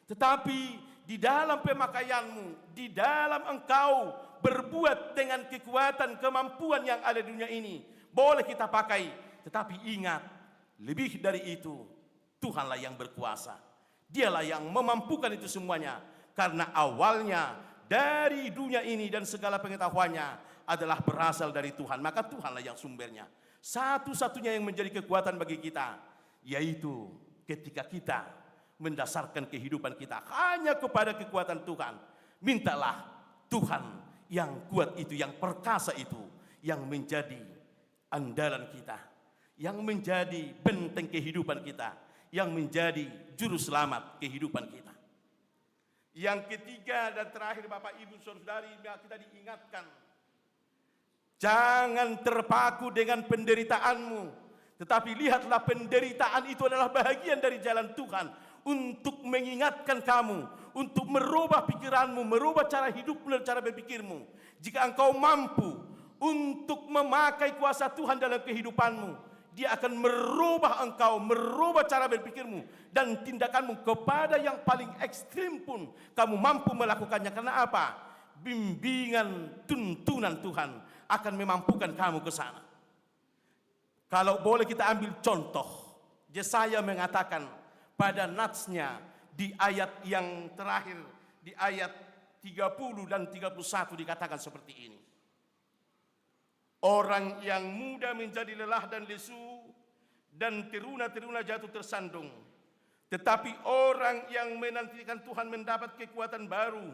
[SPEAKER 4] Tetapi di dalam pemakaianmu, di dalam engkau berbuat dengan kekuatan, kemampuan yang ada di dunia ini, boleh kita pakai. Tetapi ingat, lebih dari itu, Tuhanlah yang berkuasa. Dialah yang memampukan itu semuanya. Karena awalnya dari dunia ini dan segala pengetahuannya adalah berasal dari Tuhan. Maka Tuhanlah yang sumbernya. Satu-satunya yang menjadi kekuatan bagi kita, yaitu ketika kita mendasarkan kehidupan kita hanya kepada kekuatan Tuhan. Mintalah Tuhan yang kuat itu, yang perkasa itu, yang menjadi andalan kita, yang menjadi benteng kehidupan kita, yang menjadi juru selamat kehidupan kita. Yang ketiga dan terakhir, Bapak Ibu Saudara-saudari, kita diingatkan, jangan terpaku dengan penderitaanmu, tetapi lihatlah penderitaan itu adalah bahagian dari jalan Tuhan untuk mengingatkan kamu, untuk merubah pikiranmu, merubah cara hidupmu dan cara berpikirmu. Jika engkau mampu untuk memakai kuasa Tuhan dalam kehidupanmu, Dia akan merubah engkau, merubah cara berpikirmu dan tindakanmu kepada yang paling ekstrim pun kamu mampu melakukannya. Karena apa? Bimbingan tuntunan Tuhan akan memampukan kamu ke sana. Kalau boleh kita ambil contoh, Yesaya mengatakan pada natsnya di ayat yang terakhir, di ayat 30 dan 31 dikatakan seperti ini. Orang yang muda menjadi lelah dan lesu, dan teruna-teruna jatuh tersandung. Tetapi orang yang menantikan Tuhan mendapat kekuatan baru.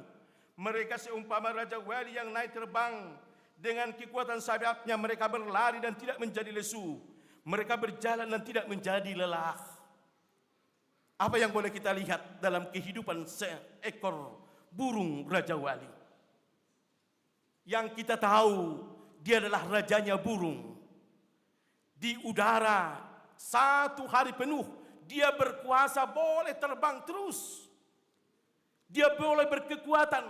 [SPEAKER 4] Mereka seumpama Raja Wali yang naik terbang. Dengan kekuatan sayapnya mereka berlari dan tidak menjadi lesu. Mereka berjalan dan tidak menjadi lelah. Apa yang boleh kita lihat dalam kehidupan seekor burung Raja Wali? Yang kita tahu, dia adalah rajanya burung. Di udara 1 hari penuh dia berkuasa, boleh terbang terus. Dia boleh berkekuatan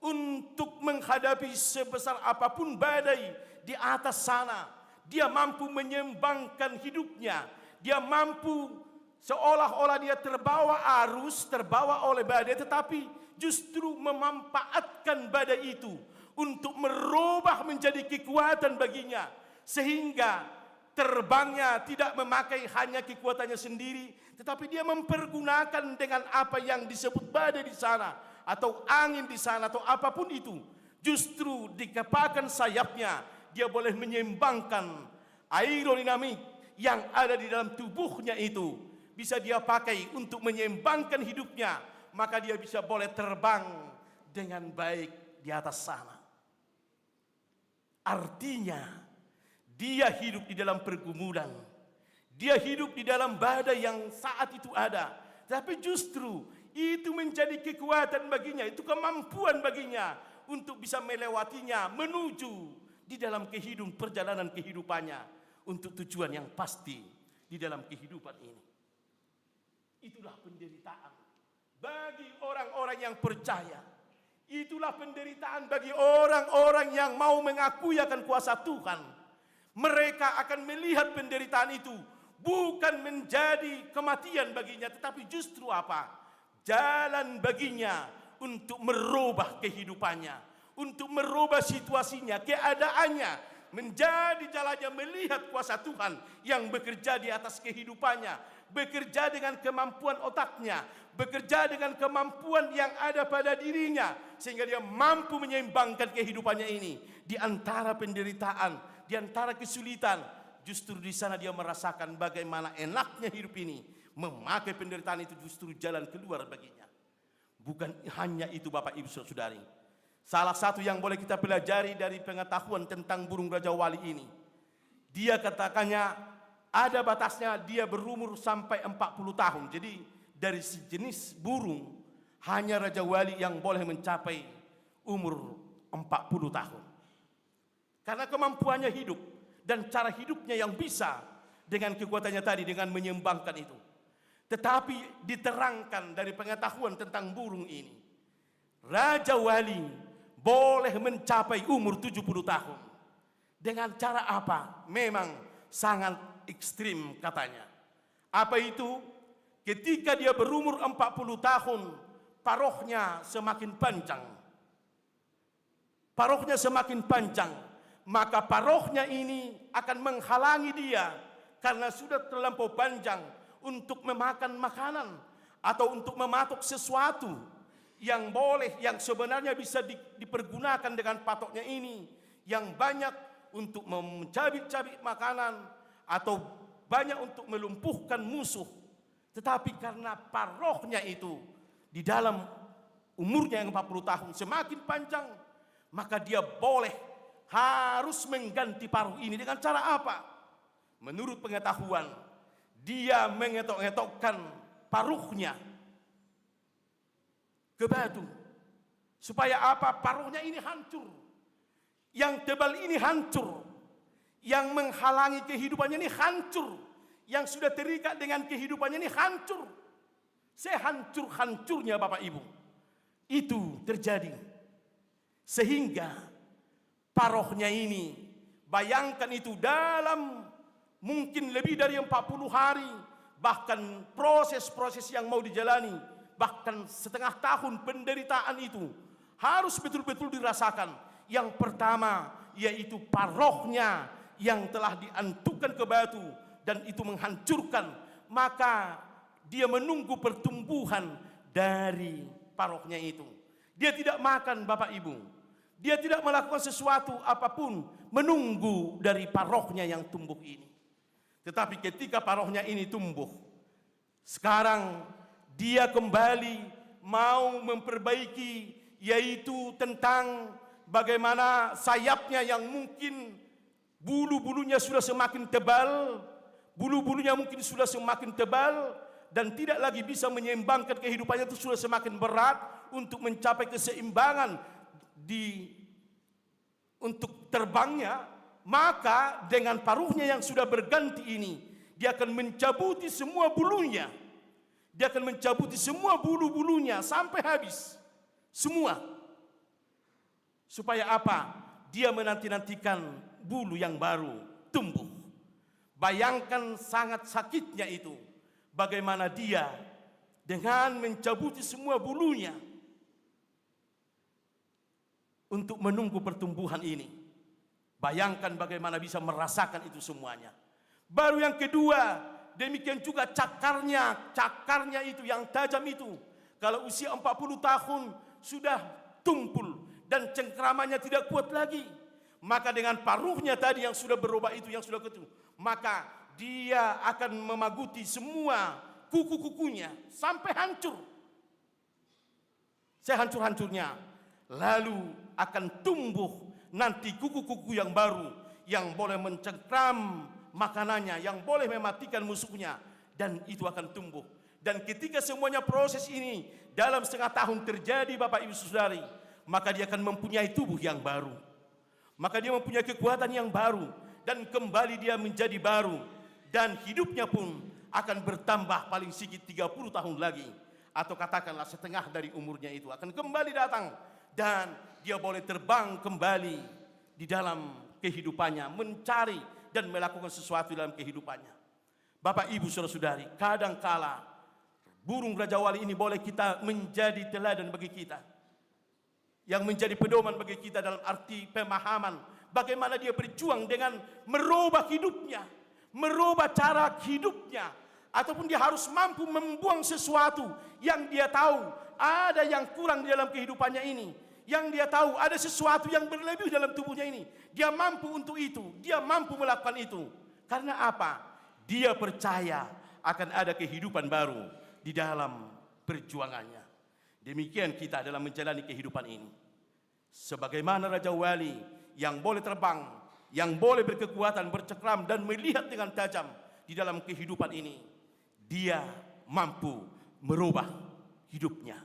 [SPEAKER 4] untuk menghadapi sebesar apapun badai di atas sana. Dia mampu menyeimbangkan hidupnya. Dia mampu seolah-olah dia terbawa arus, terbawa oleh badai, tetapi justru memanfaatkan badai itu untuk merubah menjadi kekuatan baginya. Sehingga terbangnya tidak memakai hanya kekuatannya sendiri, tetapi dia mempergunakan dengan apa yang disebut badai di sana, atau angin di sana, atau apapun itu. Justru dikepakkan sayapnya, dia boleh menyeimbangkan aerodinamik yang ada di dalam tubuhnya itu. Bisa dia pakai untuk menyeimbangkan hidupnya, maka dia bisa boleh terbang dengan baik di atas sana. Artinya, dia hidup di dalam pergumulan. Dia hidup di dalam badai yang saat itu ada. Tapi justru itu menjadi kekuatan baginya, itu kemampuan baginya untuk bisa melewatinya, menuju di dalam perjalanan kehidupannya. untuk tujuan yang pasti di dalam kehidupan ini. Itulah penderitaan bagi orang-orang yang percaya. Itulah penderitaan bagi orang-orang yang mau mengakui akan kuasa Tuhan. Mereka akan melihat penderitaan itu bukan menjadi kematian baginya, tetapi justru apa? Jalan baginya untuk merubah kehidupannya, untuk merubah situasinya, keadaannya, menjadi jalannya melihat kuasa Tuhan yang bekerja di atas kehidupannya, bekerja dengan kemampuan otaknya, bekerja dengan kemampuan yang ada pada dirinya, sehingga dia mampu menyeimbangkan kehidupannya ini di antara penderitaan, di antara kesulitan. Justru di sana dia merasakan bagaimana enaknya hidup ini, memakai penderitaan itu justru jalan keluar baginya. Bukan hanya itu Bapak Ibu Saudari. Salah satu yang boleh kita pelajari dari pengetahuan tentang burung Raja Wali ini, dia katakannya ada batasnya, dia berumur sampai 40 tahun. Jadi dari sejenis burung hanya Raja Wali yang boleh mencapai umur 40 tahun. Karena kemampuannya hidup dan cara hidupnya yang bisa dengan kekuatannya tadi, dengan menyeimbangkan itu. Tetapi diterangkan dari pengetahuan tentang burung ini, Raja Wali boleh mencapai umur 70 tahun. Dengan cara apa? Memang sangat ekstrim katanya. Apa itu? Ketika dia berumur 40 tahun, parohnya semakin panjang. Parohnya semakin panjang, maka parohnya ini akan menghalangi dia karena sudah terlampau panjang untuk memakan makanan atau untuk mematok sesuatu yang boleh, yang sebenarnya bisa dipergunakan dengan patoknya ini, yang banyak untuk mencabik-cabik makanan atau banyak untuk melumpuhkan musuh. Tetapi karena parohnya itu di dalam umurnya yang 40 tahun semakin panjang, maka dia boleh harus mengganti paruh ini. Dengan cara apa? Menurut pengetahuan, dia mengetok-ngetokkan paruhnya ke batu. Supaya apa? Paruhnya ini hancur. Yang tebal ini hancur. Yang menghalangi kehidupannya ini hancur. Yang sudah terikat dengan kehidupannya ini hancur. Sehancur-hancurnya Bapak Ibu. Itu terjadi. Sehingga paruhnya ini, bayangkan itu dalam mungkin lebih dari 40 hari. Bahkan proses-proses yang mau dijalani, bahkan setengah tahun penderitaan itu harus betul-betul dirasakan. Yang pertama yaitu parohnya yang telah diantukkan ke batu dan itu menghancurkan. Maka dia menunggu pertumbuhan dari parohnya itu. Dia tidak makan Bapak Ibu. Dia tidak melakukan sesuatu apapun, menunggu dari parohnya yang tumbuh ini. Tetapi ketika parohnya ini tumbuh, sekarang dia kembali mau memperbaiki, yaitu tentang bagaimana sayapnya yang mungkin bulu-bulunya sudah semakin tebal, bulu-bulunya mungkin sudah semakin tebal, dan tidak lagi bisa menyeimbangkan kehidupannya, itu sudah semakin berat untuk mencapai keseimbangan untuk terbangnya. Maka dengan paruhnya yang sudah berganti ini, dia akan mencabuti semua bulunya. Dia akan mencabuti semua bulu-bulunya sampai habis. Semua. Supaya apa? Dia menanti-nantikan bulu yang baru tumbuh. Bayangkan sangat sakitnya itu. Bagaimana dia dengan mencabuti semua bulunya untuk menunggu pertumbuhan ini. Bayangkan bagaimana bisa merasakan itu semuanya. Baru yang kedua, demikian juga cakarnya itu yang tajam itu. Kalau usia 40 tahun sudah tumpul dan cengkramannya tidak kuat lagi. Maka dengan paruhnya tadi yang sudah berubah itu, yang sudah ketemu, maka dia akan memaguti semua kuku-kukunya sampai hancur. Sehancur-hancurnya. Lalu akan tumbuh nanti kuku-kuku yang baru yang boleh mencengkram makanannya, yang boleh mematikan musuhnya, dan itu akan tumbuh. Dan ketika semuanya proses ini dalam setengah tahun terjadi Bapak Ibu Saudari, maka dia akan mempunyai tubuh yang baru. Maka dia mempunyai kekuatan yang baru. dan kembali dia menjadi baru, dan hidupnya pun akan bertambah paling sedikit 30 tahun lagi, atau katakanlah setengah dari umurnya itu akan kembali datang, dan dia boleh terbang kembali di dalam kehidupannya, mencari dan melakukan sesuatu dalam kehidupannya. Bapak, Ibu, saudara-saudari, kadangkala burung Raja Wali ini boleh kita menjadi teladan bagi kita, yang menjadi pedoman bagi kita dalam arti pemahaman bagaimana dia berjuang dengan merubah hidupnya, merubah cara hidupnya, ataupun dia harus mampu membuang sesuatu yang dia tahu ada yang kurang di dalam kehidupannya ini, yang dia tahu ada sesuatu yang berlebih dalam tubuhnya ini. Dia mampu untuk itu, dia mampu melakukan itu. Karena apa? Dia percaya akan ada kehidupan baru di dalam perjuangannya. Demikian kita dalam menjalani kehidupan ini. Sebagaimana Raja Wali yang boleh terbang, yang boleh berkekuatan, bercengkram dan melihat dengan tajam di dalam kehidupan ini, dia mampu merubah hidupnya,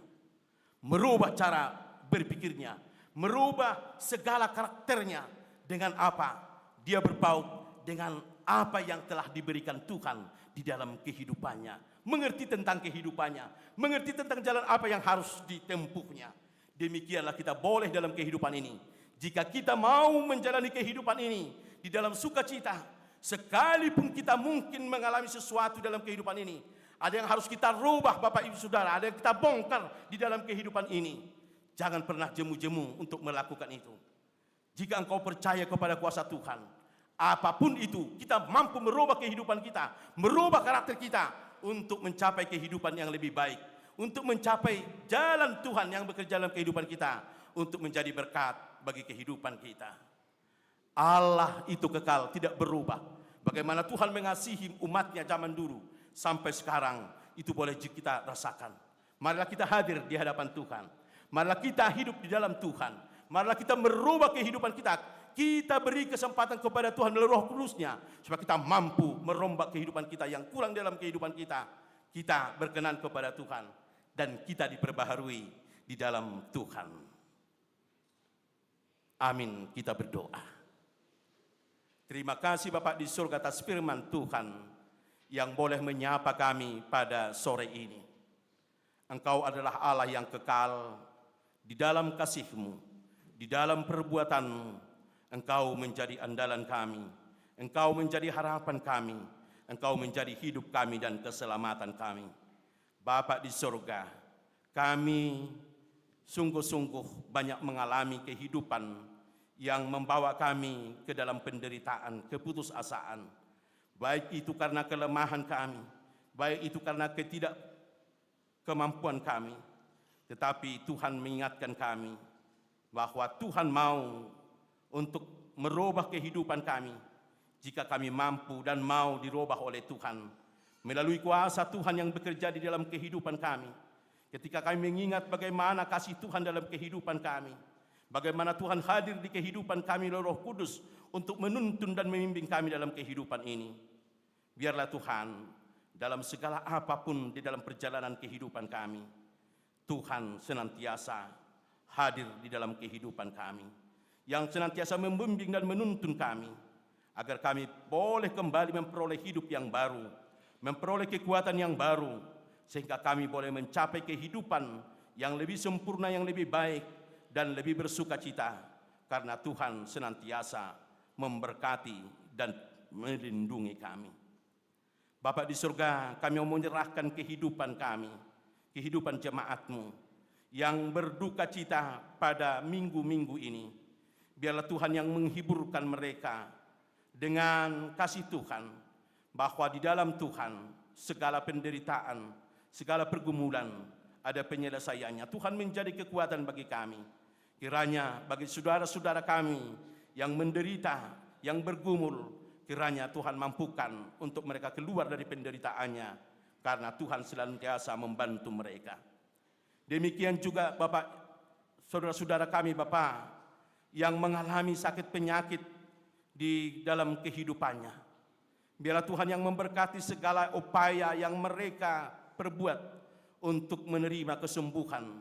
[SPEAKER 4] merubah cara berpikirnya, merubah segala karakternya. Dengan apa? Dia berpaut dengan apa yang telah diberikan Tuhan di dalam kehidupannya, mengerti tentang kehidupannya, mengerti tentang jalan apa yang harus ditempuhnya. Demikianlah kita boleh dalam kehidupan ini. Jika kita mau menjalani kehidupan ini di dalam sukacita, sekalipun kita mungkin mengalami sesuatu dalam kehidupan ini, ada yang harus kita rubah, Bapak Ibu Saudara, ada yang kita bongkar di dalam kehidupan ini. Jangan pernah jemu-jemu untuk melakukan itu. Jika engkau percaya kepada kuasa Tuhan, apapun itu, kita mampu merubah kehidupan kita, merubah karakter kita untuk mencapai kehidupan yang lebih baik, untuk mencapai jalan Tuhan yang bekerja dalam kehidupan kita, untuk menjadi berkat bagi kehidupan kita. Allah itu kekal, tidak berubah. Bagaimana Tuhan mengasihi umatnya zaman dulu, sampai sekarang, itu boleh kita rasakan. Marilah kita hadir di hadapan Tuhan. Marilah kita hidup di dalam Tuhan. Marilah kita merubah kehidupan kita. Kita beri kesempatan kepada Tuhan melalui Roh Kudus-Nya, supaya kita mampu merombak kehidupan kita yang kurang dalam kehidupan kita. Kita berkenan kepada Tuhan, dan kita diperbaharui di dalam Tuhan. Amin. Kita berdoa. Terima kasih Bapak di surga atas firman Tuhan yang boleh menyapa kami pada sore ini. Engkau adalah Allah yang kekal di dalam kasih-Mu, di dalam perbuatan-Mu. Engkau menjadi andalan kami, Engkau menjadi harapan kami, Engkau menjadi hidup kami dan keselamatan kami. Bapa di surga, kami sungguh-sungguh banyak mengalami kehidupan yang membawa kami ke dalam penderitaan, keputusasaan. Baik itu karena kelemahan kami, baik itu karena ketidakkemampuan kami. Tetapi Tuhan mengingatkan kami bahwa Tuhan mau untuk merubah kehidupan kami jika kami mampu dan mau dirubah oleh Tuhan melalui kuasa Tuhan yang bekerja di dalam kehidupan kami. Ketika kami mengingat bagaimana kasih Tuhan dalam kehidupan kami, bagaimana Tuhan hadir di kehidupan kami melalui Roh Kudus untuk menuntun dan membimbing kami dalam kehidupan ini. Biarlah Tuhan dalam segala apapun di dalam perjalanan kehidupan kami, Tuhan senantiasa hadir di dalam kehidupan kami, yang senantiasa membimbing dan menuntun kami, agar kami boleh kembali memperoleh hidup yang baru, memperoleh kekuatan yang baru, sehingga kami boleh mencapai kehidupan yang lebih sempurna, yang lebih baik, dan lebih bersukacita, karena Tuhan senantiasa memberkati dan melindungi kami. Bapa di surga, kami mau menyerahkan kehidupan kami, kehidupan jemaat-Mu yang berduka cita pada minggu-minggu ini. Biarlah Tuhan yang menghiburkan mereka dengan kasih Tuhan, bahwa di dalam Tuhan segala penderitaan, segala pergumulan ada penyelesaiannya. Tuhan menjadi kekuatan bagi kami. Kiranya bagi saudara-saudara kami yang menderita, yang bergumul, kiranya Tuhan mampukan untuk mereka keluar dari penderitaannya, karena Tuhan senantiasa membantu mereka. Demikian juga Bapak, saudara-saudara kami Bapak, yang mengalami sakit penyakit di dalam kehidupannya. Biarlah Tuhan yang memberkati segala upaya yang mereka perbuat untuk menerima kesembuhan,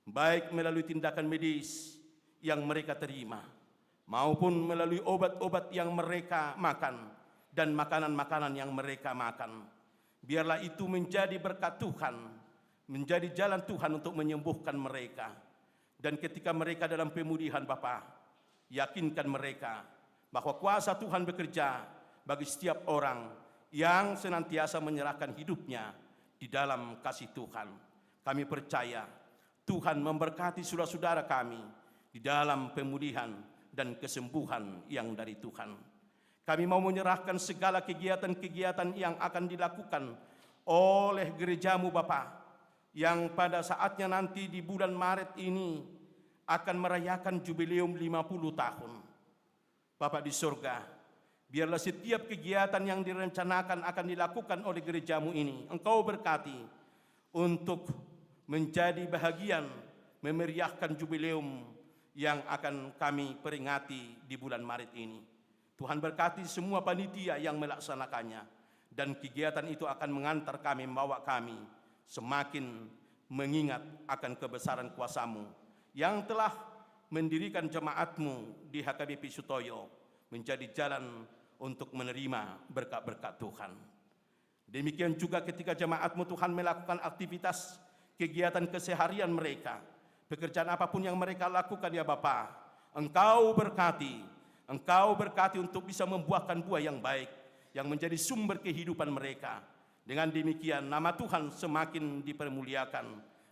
[SPEAKER 4] baik melalui tindakan medis yang mereka terima, maupun melalui obat-obat yang mereka makan dan makanan-makanan yang mereka makan. Biarlah itu menjadi berkat Tuhan, menjadi jalan Tuhan untuk menyembuhkan mereka. Dan ketika mereka dalam pemulihan Bapa, yakinkan mereka bahwa kuasa Tuhan bekerja bagi setiap orang yang senantiasa menyerahkan hidupnya di dalam kasih Tuhan. Kami percaya Tuhan memberkati saudara-saudara kami di dalam pemulihan dan kesembuhan yang dari Tuhan. Kami mau menyerahkan segala kegiatan-kegiatan yang akan dilakukan oleh gerejamu Bapa, yang pada saatnya nanti di bulan Maret ini akan merayakan jubileum 50 tahun. Bapa di surga, biarlah setiap kegiatan yang direncanakan akan dilakukan oleh gerejamu ini Engkau berkati untuk menjadi bahagian memeriahkan jubileum yang akan kami peringati di bulan Maret ini. Tuhan berkati semua panitia yang melaksanakannya, dan kegiatan itu akan mengantar kami, membawa kami semakin mengingat akan kebesaran kuasa-Mu yang telah mendirikan jemaat-Mu di HKBP Sutoyo menjadi jalan untuk menerima berkat-berkat Tuhan. Demikian juga ketika jemaat-Mu Tuhan melakukan aktivitas kegiatan keseharian mereka, pekerjaan apapun yang mereka lakukan ya Bapa, Engkau berkati untuk bisa membuahkan buah yang baik, yang menjadi sumber kehidupan mereka. Dengan demikian nama Tuhan semakin dipermuliakan,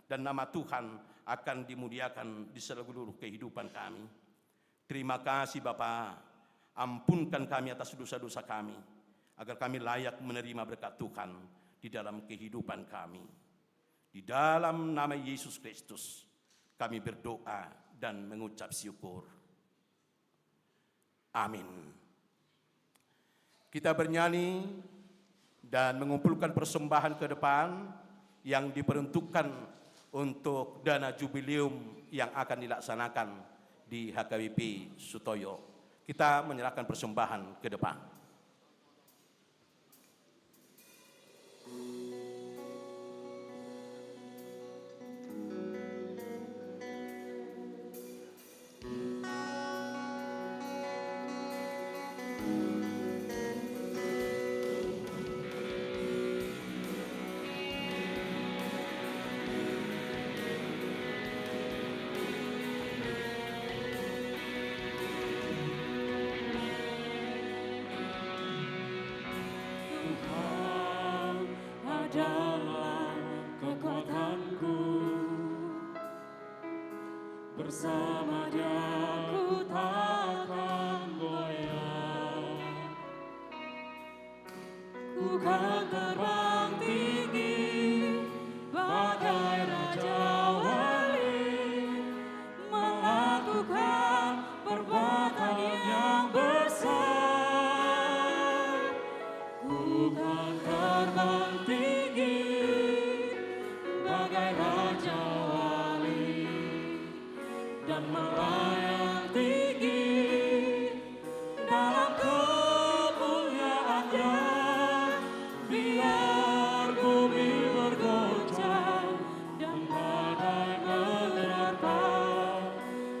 [SPEAKER 4] dan nama Tuhan akan dimuliakan di seluruh kehidupan kami. Terima kasih Bapa, ampunkan kami atas dosa-dosa kami, agar kami layak menerima berkat Tuhan di dalam kehidupan kami. Di dalam nama Yesus Kristus kami berdoa dan mengucap syukur. Amin. Kita bernyanyi dan mengumpulkan persembahan ke depan yang diperuntukkan untuk dana jubileum yang akan dilaksanakan di HKBP Sutoyo. Kita menyerahkan persembahan ke depan.
[SPEAKER 1] Bersama Dia ku takkan goyah, ku kan terbang tinggi bagai Raja Wali, melakukan perbuatan yang besar. Ku kan terbang tinggi bagai Raja Wali dan melayang tinggi dalam kemuliaan-Nya. Biar bumi bergoncang dan badai menerpa,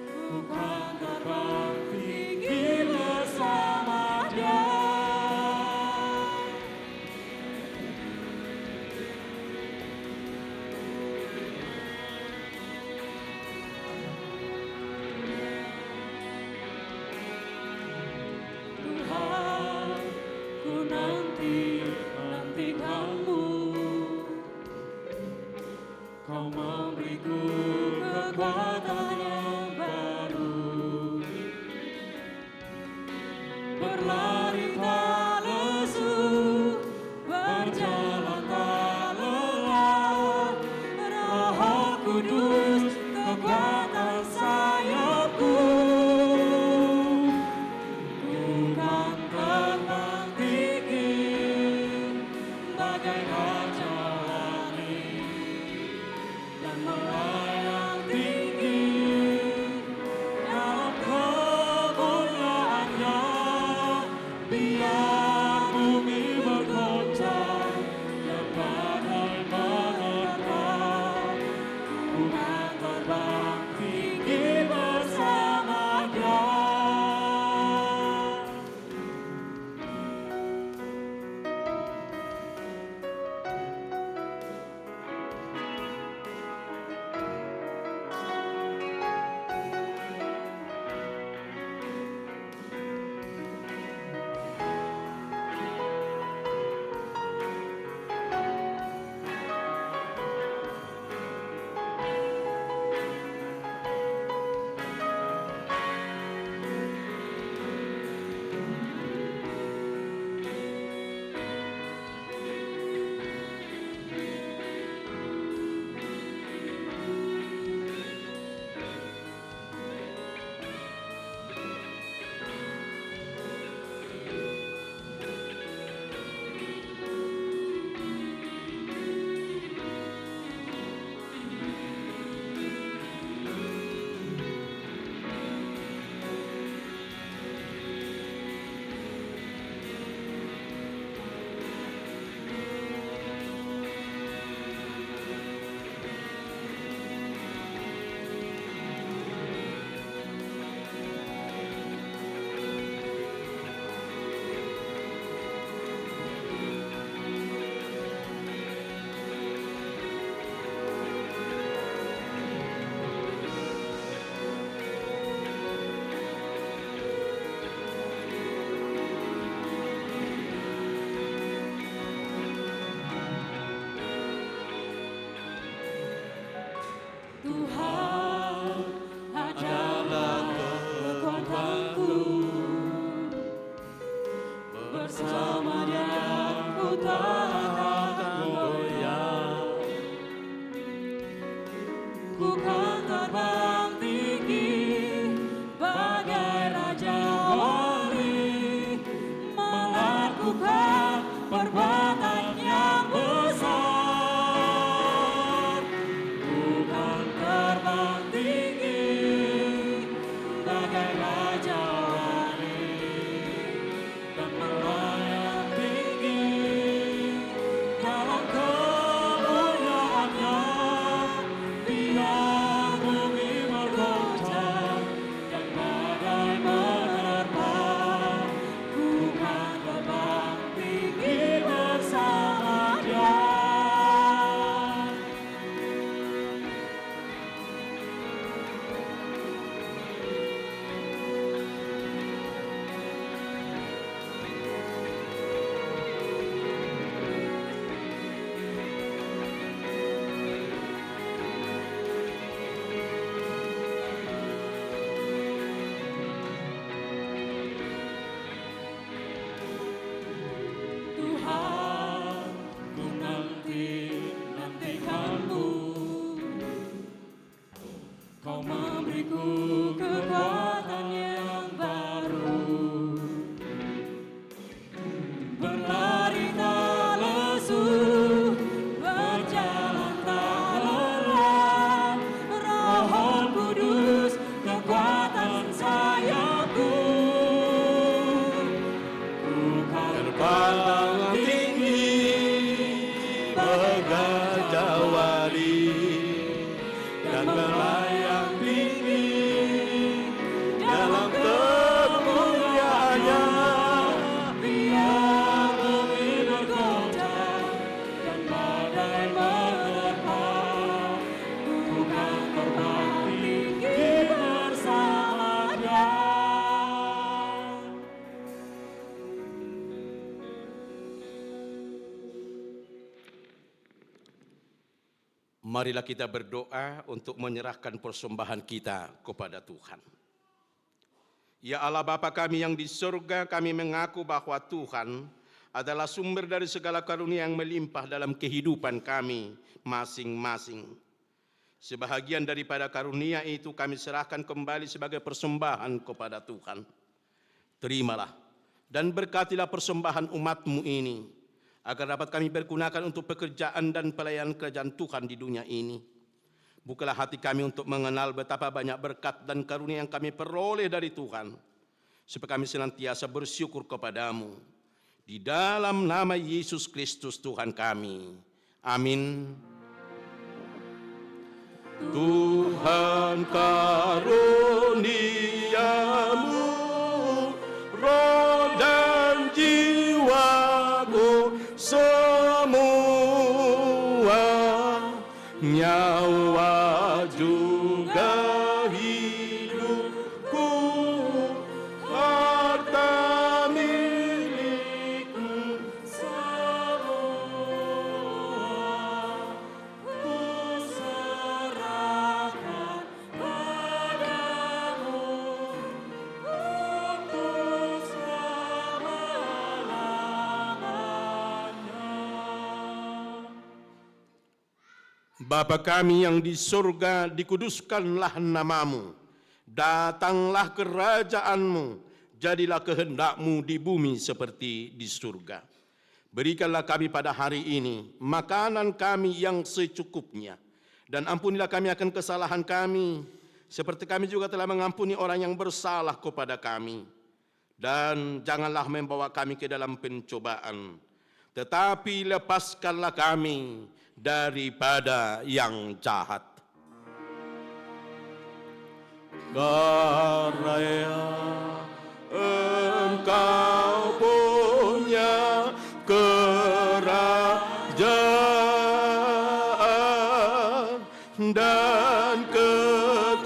[SPEAKER 1] ku kan terbang tinggi bersama Dia. Nantikanmu, Kau memberiku kekuatan yang baru, berlari tak lesu, berjalan tak lelah. Roh Kudus kekuatan sayapku, ku kan terbang tinggi bagai Raja Wali dan melayang tinggi dalam kemuliaan-Nya. Biar bumi bergoncang dan badai menerpa, ku kan terbang tinggi bersama Dia. dan melayang tinggi dalam kemuliaannya. Biar bumi bergoncang dan badai menerpa, bukan terbang tinggi bersamanya.
[SPEAKER 4] Marilah kita berdoa untuk menyerahkan persembahan kita kepada Tuhan. Ya Allah Bapa kami yang di surga, kami mengaku bahwa Tuhan adalah sumber dari segala karunia yang melimpah dalam kehidupan kami masing-masing. Sebahagian daripada karunia itu kami serahkan kembali sebagai persembahan kepada Tuhan. Terimalah dan berkatilah persembahan umat-Mu ini, agar dapat kami pergunakan untuk pekerjaan dan pelayanan kerajaan Tuhan di dunia ini. Bukalah hati kami untuk mengenal betapa banyak berkat dan karunia yang kami peroleh dari Tuhan, supaya kami senantiasa bersyukur kepadamu. Di dalam nama Yesus Kristus Tuhan kami. Amin. Tuhan karuniamu, roh dan jiwaku semua, nyawa juga hidupku, harta milikku semua, ku serahkan padamu untuk Bapa kami yang di surga, dikuduskanlah namamu. Datanglah kerajaanmu, jadilah kehendak-Mu di bumi seperti di surga. Berikanlah kami pada hari ini makanan kami yang secukupnya. Dan ampunilah kami akan kesalahan kami, seperti kami juga telah mengampuni orang yang bersalah kepada kami. Dan janganlah membawa kami ke dalam pencobaan, tetapi lepaskanlah kami daripada yang jahat. Karena Engkau punya kerajaan dan kekuasaan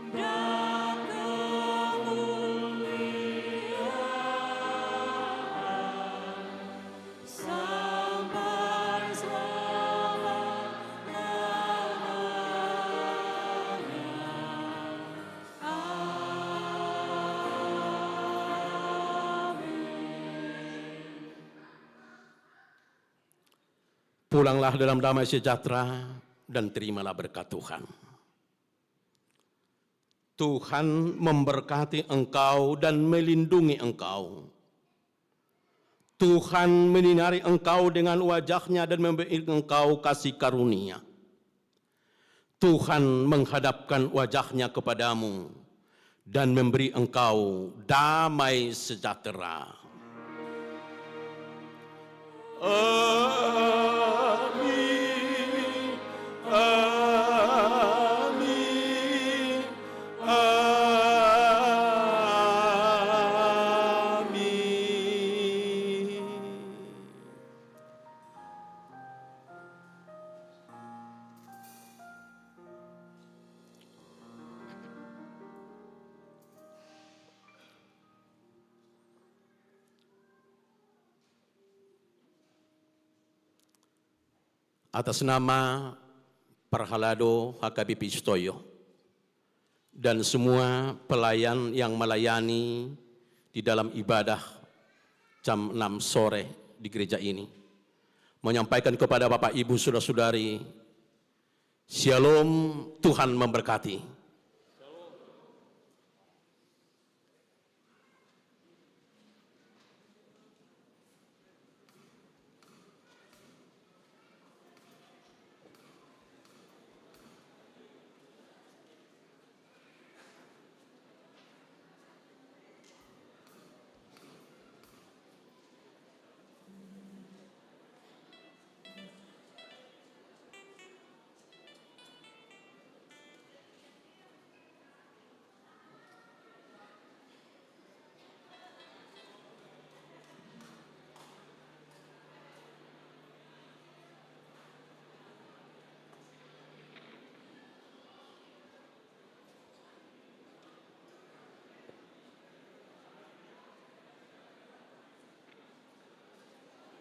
[SPEAKER 1] Dan kemuliaan sampai
[SPEAKER 4] Pulanglah dalam damai sejahtera dan terimalah berkat Tuhan. Tuhan memberkati engkau dan melindungi engkau. Tuhan menyinari engkau dengan wajah-Nya dan memberi engkau kasih karunia. Tuhan menghadapkan wajah-Nya kepadamu dan memberi engkau damai sejahtera. Amin. Amin. Amin. Atas nama Perhalado HKBP Sutoyo dan semua pelayan yang melayani di dalam ibadah jam 6 sore di gereja ini, menyampaikan kepada Bapak Ibu Saudara-saudari, Shalom, Tuhan memberkati.